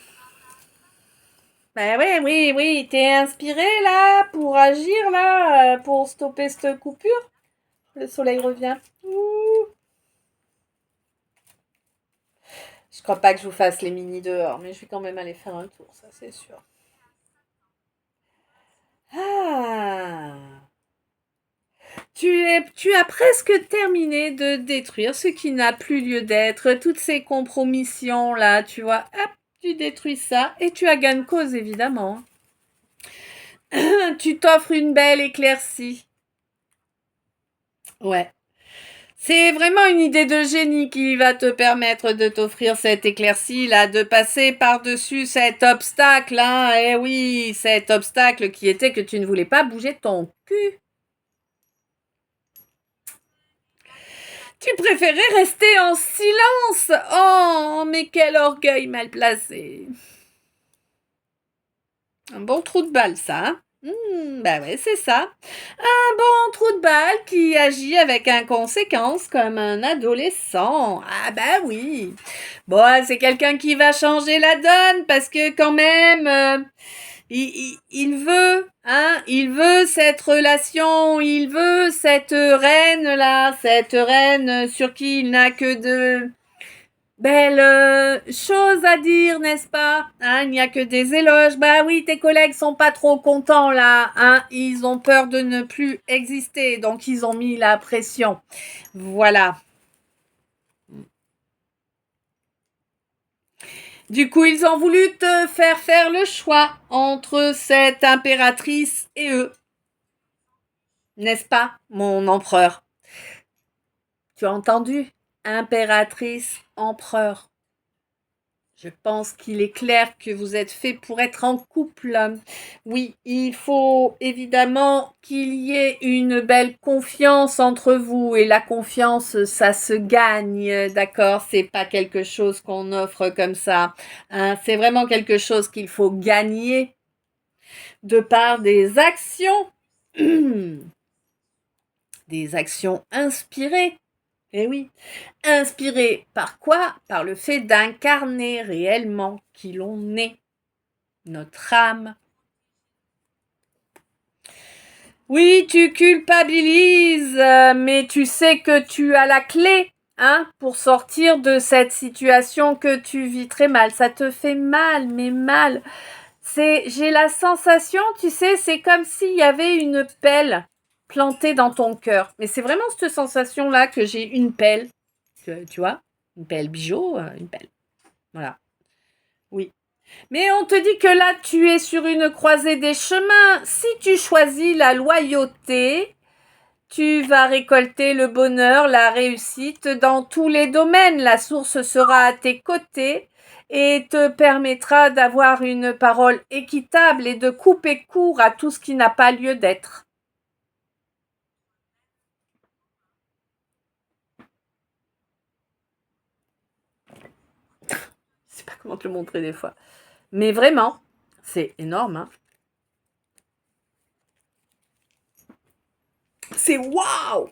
ben oui, t'es inspiré là pour agir là, pour stopper cette coupure. Le soleil revient. Ouh. Je crois pas que je vous fasse les mini dehors, mais je vais quand même aller faire un tour, ça c'est sûr. Ah, tu as presque terminé de détruire ce qui n'a plus lieu d'être, toutes ces compromissions là, tu vois. Hop, tu détruis ça et tu as gain de cause évidemment. Tu t'offres une belle éclaircie. Ouais. C'est vraiment une idée de génie qui va te permettre de t'offrir cette éclaircie là, de passer par-dessus cet obstacle, hein. Eh oui, cet obstacle qui était que tu ne voulais pas bouger ton cul. Tu préférais rester en silence. Oh, mais quel orgueil mal placé. Un bon trou de balle, ça. Hein. Bah ouais, c'est ça. Un bon trou de balle qui agit avec inconséquence comme un adolescent. Ah bah oui. Bon, c'est quelqu'un qui va changer la donne parce que quand même, il veut, hein, il veut cette relation, il veut cette reine là, cette reine sur qui il n'a que de belle chose à dire, n'est-ce pas? Hein, il n'y a que des éloges. Bah oui, tes collègues sont pas trop contents là. Hein, ils ont peur de ne plus exister, donc ils ont mis la pression. Voilà. Du coup, ils ont voulu te faire le choix entre cette impératrice et eux. N'est-ce pas, mon empereur? Tu as entendu? Impératrice, empereur. Je pense qu'il est clair que vous êtes fait pour être en couple. Oui, il faut évidemment qu'il y ait une belle confiance entre vous et la confiance, ça se gagne, d'accord? C'est pas quelque chose qu'on offre comme ça. Hein, c'est vraiment quelque chose qu'il faut gagner de par des actions, des actions inspirées. Eh oui, inspirées par quoi? Par le fait d'incarner réellement qui l'on est. Notre âme. Oui, tu culpabilises, mais tu sais que tu as la clé hein, pour sortir de cette situation que tu vis très mal. Ça te fait mal, mais mal. J'ai la sensation, tu sais, c'est comme s'il y avait une pelle plantée dans ton cœur. Mais c'est vraiment cette sensation-là que j'ai une pelle, tu vois, une pelle bijou, une pelle. Voilà. Oui. Mais on te dit que là, tu es sur une croisée des chemins. Si tu choisis la loyauté, tu vas récolter le bonheur, la réussite dans tous les domaines. La source sera à tes côtés et te permettra d'avoir une parole équitable et de couper court à tout ce qui n'a pas lieu d'être. Je sais pas comment te le montrer des fois. Mais vraiment, c'est énorme, hein. C'est waouh!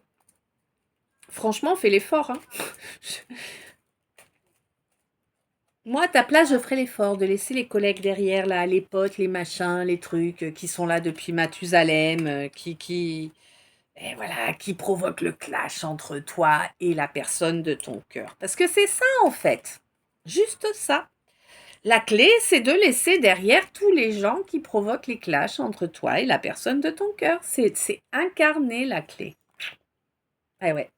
Franchement, fais l'effort, hein. Moi, à ta place, je ferais l'effort de laisser les collègues derrière, là, les potes, les machins, les trucs qui sont là depuis Mathusalem, et voilà, qui provoquent le clash entre toi et la personne de ton cœur. Parce que c'est ça, en fait. Juste ça. La clé, c'est de laisser derrière tous les gens qui provoquent les clashs entre toi et la personne de ton cœur. C'est incarner la clé. Ah ouais.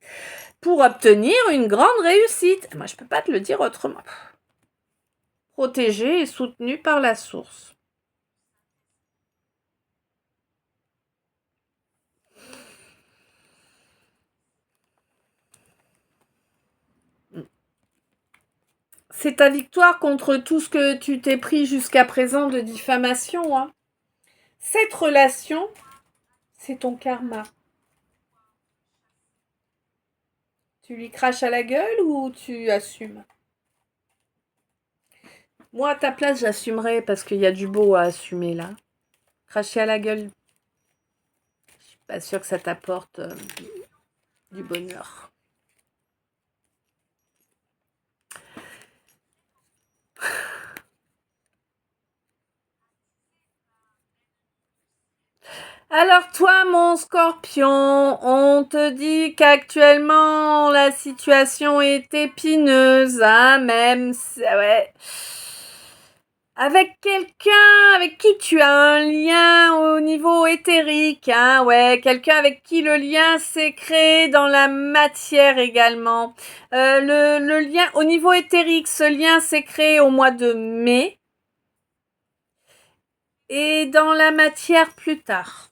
Pour obtenir une grande réussite. Moi, je peux pas te le dire autrement. Protégé et soutenu par la source. C'est ta victoire contre tout ce que tu t'es pris jusqu'à présent de diffamation, hein. Cette relation, c'est ton karma. Tu lui craches à la gueule ou tu assumes? Moi, à ta place, j'assumerais parce qu'il y a du beau à assumer là. Cracher à la gueule, je suis pas sûre que ça t'apporte du bonheur. Alors toi, mon scorpion, on te dit qu'actuellement la situation est épineuse, hein, même, ouais. Avec quelqu'un avec qui tu as un lien au niveau éthérique, hein, ouais, quelqu'un avec qui le lien s'est créé dans la matière également. Le lien au niveau éthérique, ce lien s'est créé au mois de mai et dans la matière plus tard.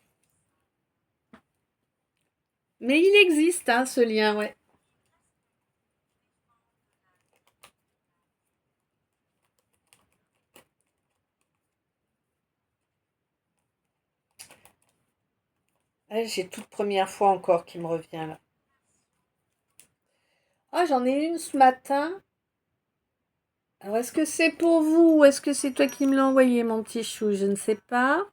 Mais il existe, hein, ce lien, ouais. Ah, j'ai toute première fois encore qui me revient là. Ah, j'en ai une ce matin. Alors, est-ce que c'est pour vous ou est-ce que c'est toi qui me l'as envoyé, mon petit chou? Je ne sais pas.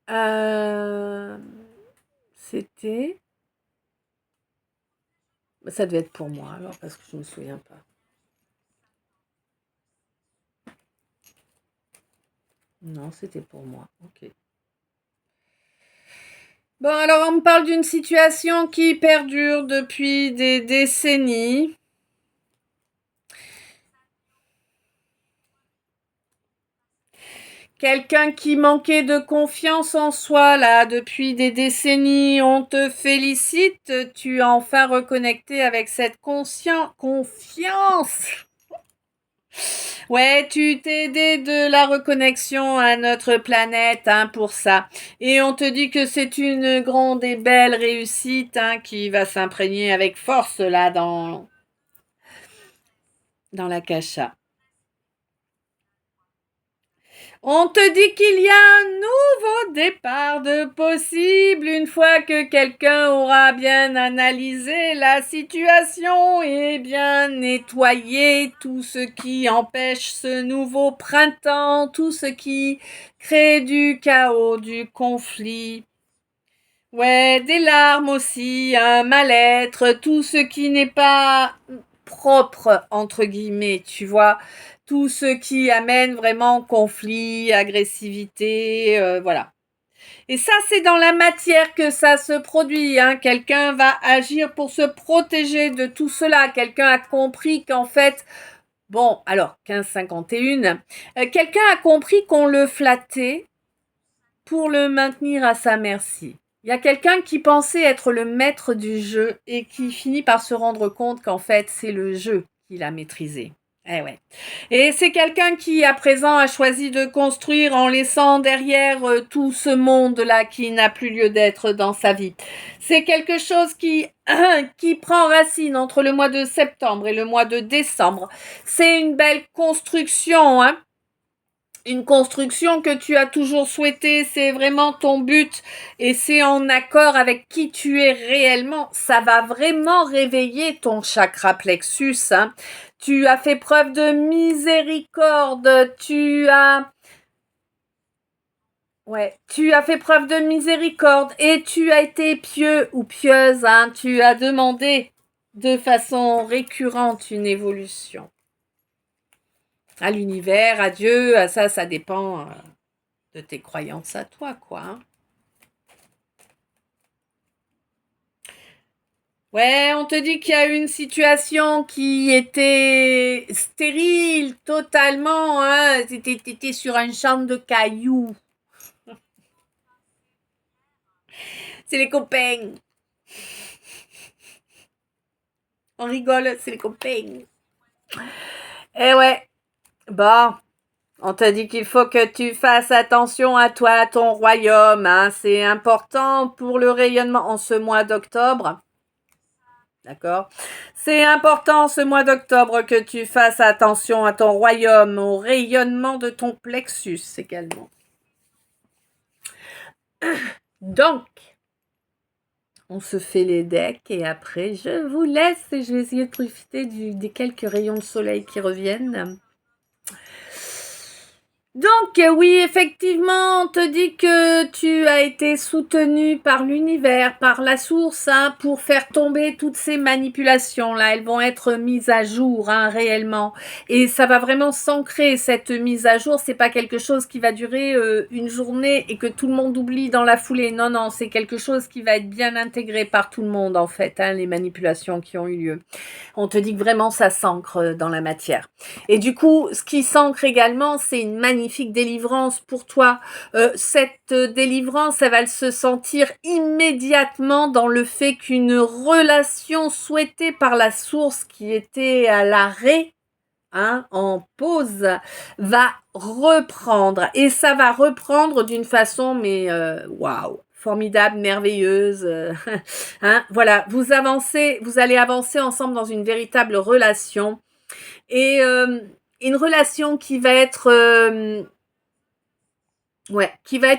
Euh, C'était. Ça devait être pour moi alors parce que je ne me souviens pas. Non, c'était pour moi. Ok. Bon, alors on me parle d'une situation qui perdure depuis des décennies. Quelqu'un qui manquait de confiance en soi, là, depuis des décennies, on te félicite, tu as enfin reconnecté avec cette confiance. Ouais, tu t'es aidé de la reconnexion à notre planète, hein, pour ça. Et on te dit que c'est une grande et belle réussite, hein, qui va s'imprégner avec force, là, dans la cacha. On te dit qu'il y a un nouveau départ de possible une fois que quelqu'un aura bien analysé la situation et bien nettoyé tout ce qui empêche ce nouveau printemps, tout ce qui crée du chaos, du conflit. Ouais, des larmes aussi, un mal-être, tout ce qui n'est pas propre, entre guillemets, tu vois. Tout ce qui amène vraiment conflit, agressivité, voilà. Et ça, c'est dans la matière que ça se produit. Hein. Quelqu'un va agir pour se protéger de tout cela. Quelqu'un a compris qu'en fait, bon, alors, 1551, quelqu'un a compris qu'on le flattait pour le maintenir à sa merci. Il y a quelqu'un qui pensait être le maître du jeu et qui finit par se rendre compte qu'en fait, c'est le jeu qu'il a maîtrisé. Eh ouais. Et c'est quelqu'un qui, à présent, a choisi de construire en laissant derrière tout ce monde-là qui n'a plus lieu d'être dans sa vie. C'est quelque chose qui prend racine entre le mois de septembre et le mois de décembre. C'est une belle construction, hein. Une construction que tu as toujours souhaité, c'est vraiment ton but et c'est en accord avec qui tu es réellement. Ça va vraiment réveiller ton chakra plexus. Hein. Tu as fait preuve de miséricorde, tu as fait preuve de miséricorde et tu as été pieux ou pieuse. Hein. Tu as demandé de façon récurrente une évolution. À l'univers, à Dieu, à ça dépend de tes croyances à toi, quoi. Hein. Ouais, on te dit qu'il y a une situation qui était stérile, totalement, hein. T'étais sur un champ de cailloux. C'est les copains. On rigole, c'est les copains. Eh ouais, bon. On t'a dit qu'il faut que tu fasses attention à toi, à ton royaume. Hein. C'est important pour le rayonnement en ce mois d'octobre. D'accord? C'est important ce mois d'octobre que tu fasses attention à ton royaume, au rayonnement de ton plexus également. Donc, on se fait les decks et après je vous laisse et je vais essayer de profiter des quelques rayons de soleil qui reviennent. Donc oui, effectivement, on te dit que tu as été soutenu par l'univers, par la source, hein, pour faire tomber toutes ces manipulations-là. Elles vont être mises à jour, hein, réellement. Et ça va vraiment s'ancrer, cette mise à jour. C'est pas quelque chose qui va durer une journée et que tout le monde oublie dans la foulée. Non, non, c'est quelque chose qui va être bien intégré par tout le monde, en fait, hein, les manipulations qui ont eu lieu. On te dit que vraiment ça s'ancre dans la matière. Et du coup, ce qui s'ancre également, c'est une magnifique délivrance pour toi. Cette délivrance, elle va se sentir immédiatement dans le fait qu'une relation souhaitée par la source qui était à l'arrêt, hein, en pause, va reprendre. Et ça va reprendre d'une façon, mais waouh, formidable, merveilleuse. Hein, voilà, vous allez avancer ensemble dans une véritable relation. Et une relation qui va être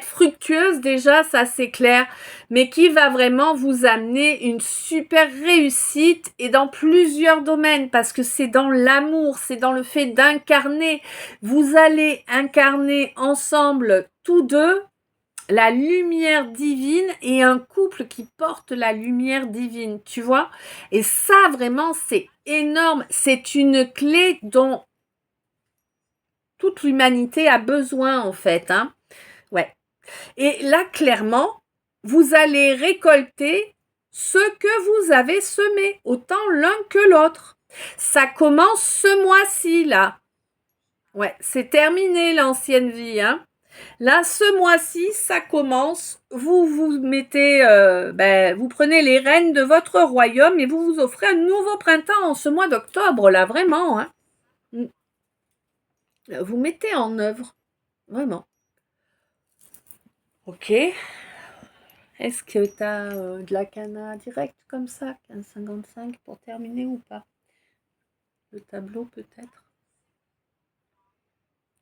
fructueuse déjà, ça c'est clair, mais qui va vraiment vous amener une super réussite et dans plusieurs domaines, parce que c'est dans l'amour, c'est dans le fait d'incarner. Vous allez incarner ensemble tous deux la lumière divine et un couple qui porte la lumière divine, tu vois. Et ça, vraiment, c'est énorme. C'est une clé dont toute l'humanité a besoin, en fait. Hein. Ouais. Et là, clairement, vous allez récolter ce que vous avez semé, autant l'un que l'autre. Ça commence ce mois-ci, là. Ouais, c'est terminé l'ancienne vie, hein. Là, ce mois-ci, ça commence. Vous mettez, vous prenez les rênes de votre royaume et vous vous offrez un nouveau printemps en ce mois d'octobre, là, vraiment. Hein. Vous mettez en œuvre, vraiment. Ok. Est-ce que tu as de la cana direct comme ça, 15,55 pour terminer ou pas? Le tableau peut-être?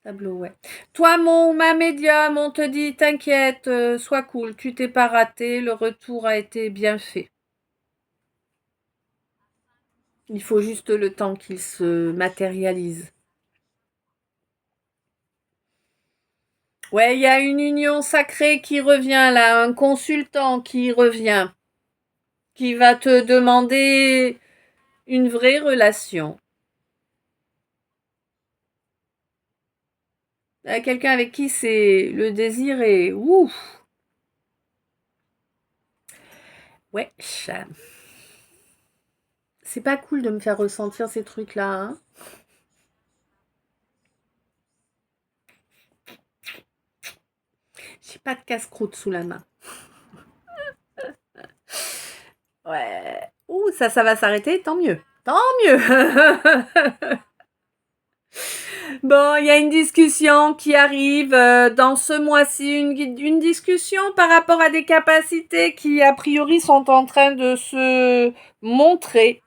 Tableau, ouais. Toi, ma médium, on te dit, t'inquiète, sois cool, tu t'es pas raté, le retour a été bien fait. Il faut juste le temps qu'il se matérialise. Ouais, il y a une union sacrée qui revient là, un consultant qui revient, qui va te demander une vraie relation. Quelqu'un avec qui c'est le désir est ouf. Ouais, c'est pas cool de me faire ressentir ces trucs-là, hein. J'ai pas de casse-croûte sous la main. Ouais. Ouh, ça va s'arrêter, tant mieux. Tant mieux. Bon, il y a une discussion qui arrive dans ce mois-ci, une discussion par rapport à des capacités qui, a priori, sont en train de se montrer.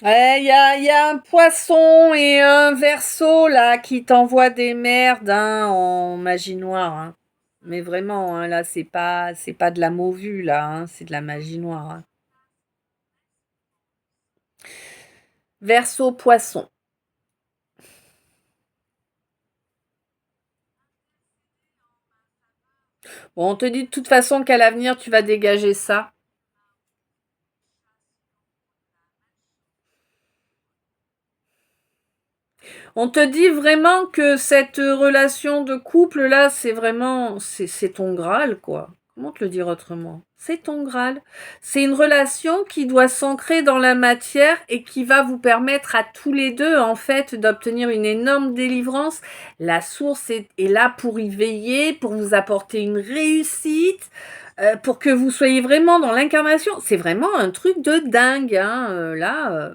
Ouais, y a un poisson et un verso là qui t'envoient des merdes hein, en magie noire. Hein. Mais vraiment, hein, là, c'est pas de la mauvue là, hein, c'est de la magie noire. Hein. Verseau poisson. Bon, on te dit de toute façon qu'à l'avenir, tu vas dégager ça. On te dit vraiment que cette relation de couple là, c'est vraiment, c'est ton Graal, quoi. Comment te le dire autrement? C'est ton Graal. C'est une relation qui doit s'ancrer dans la matière et qui va vous permettre à tous les deux, en fait, d'obtenir une énorme délivrance. La source est là pour y veiller, pour vous apporter une réussite, pour que vous soyez vraiment dans l'incarnation. C'est vraiment un truc de dingue, hein, là.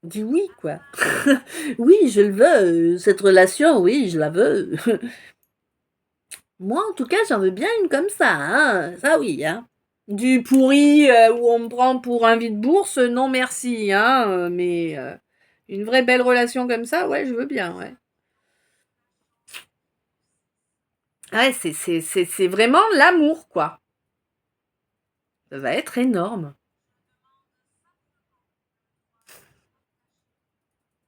Dis oui, quoi. Oui, je le veux, cette relation, oui, je la veux. Moi, en tout cas, j'en veux bien une comme ça, hein. Ça, oui, hein. Du pourri où on me prend pour un vide-bourse, non merci, hein. Mais une vraie belle relation comme ça, ouais, je veux bien, ouais. Ouais, c'est vraiment l'amour, quoi. Ça va être énorme.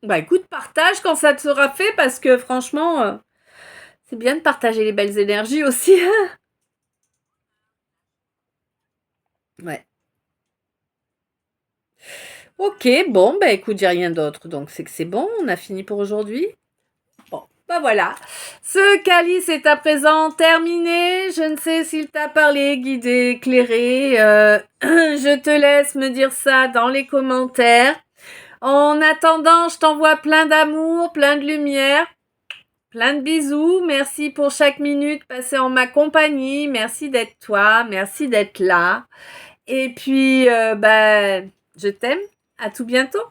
Bah écoute, partage quand ça te sera fait parce que franchement, c'est bien de partager les belles énergies aussi. Ouais. Ok, bon, bah écoute, j'ai rien d'autre, donc c'est que c'est bon, on a fini pour aujourd'hui. Bon, bah voilà. Ce calice est à présent terminé. Je ne sais s'il t'a parlé, guidé, éclairé. Je te laisse me dire ça dans les commentaires. En attendant, je t'envoie plein d'amour, plein de lumière, plein de bisous. Merci pour chaque minute passée en ma compagnie. Merci d'être toi. Merci d'être là. Et puis, bah, je t'aime. À tout bientôt.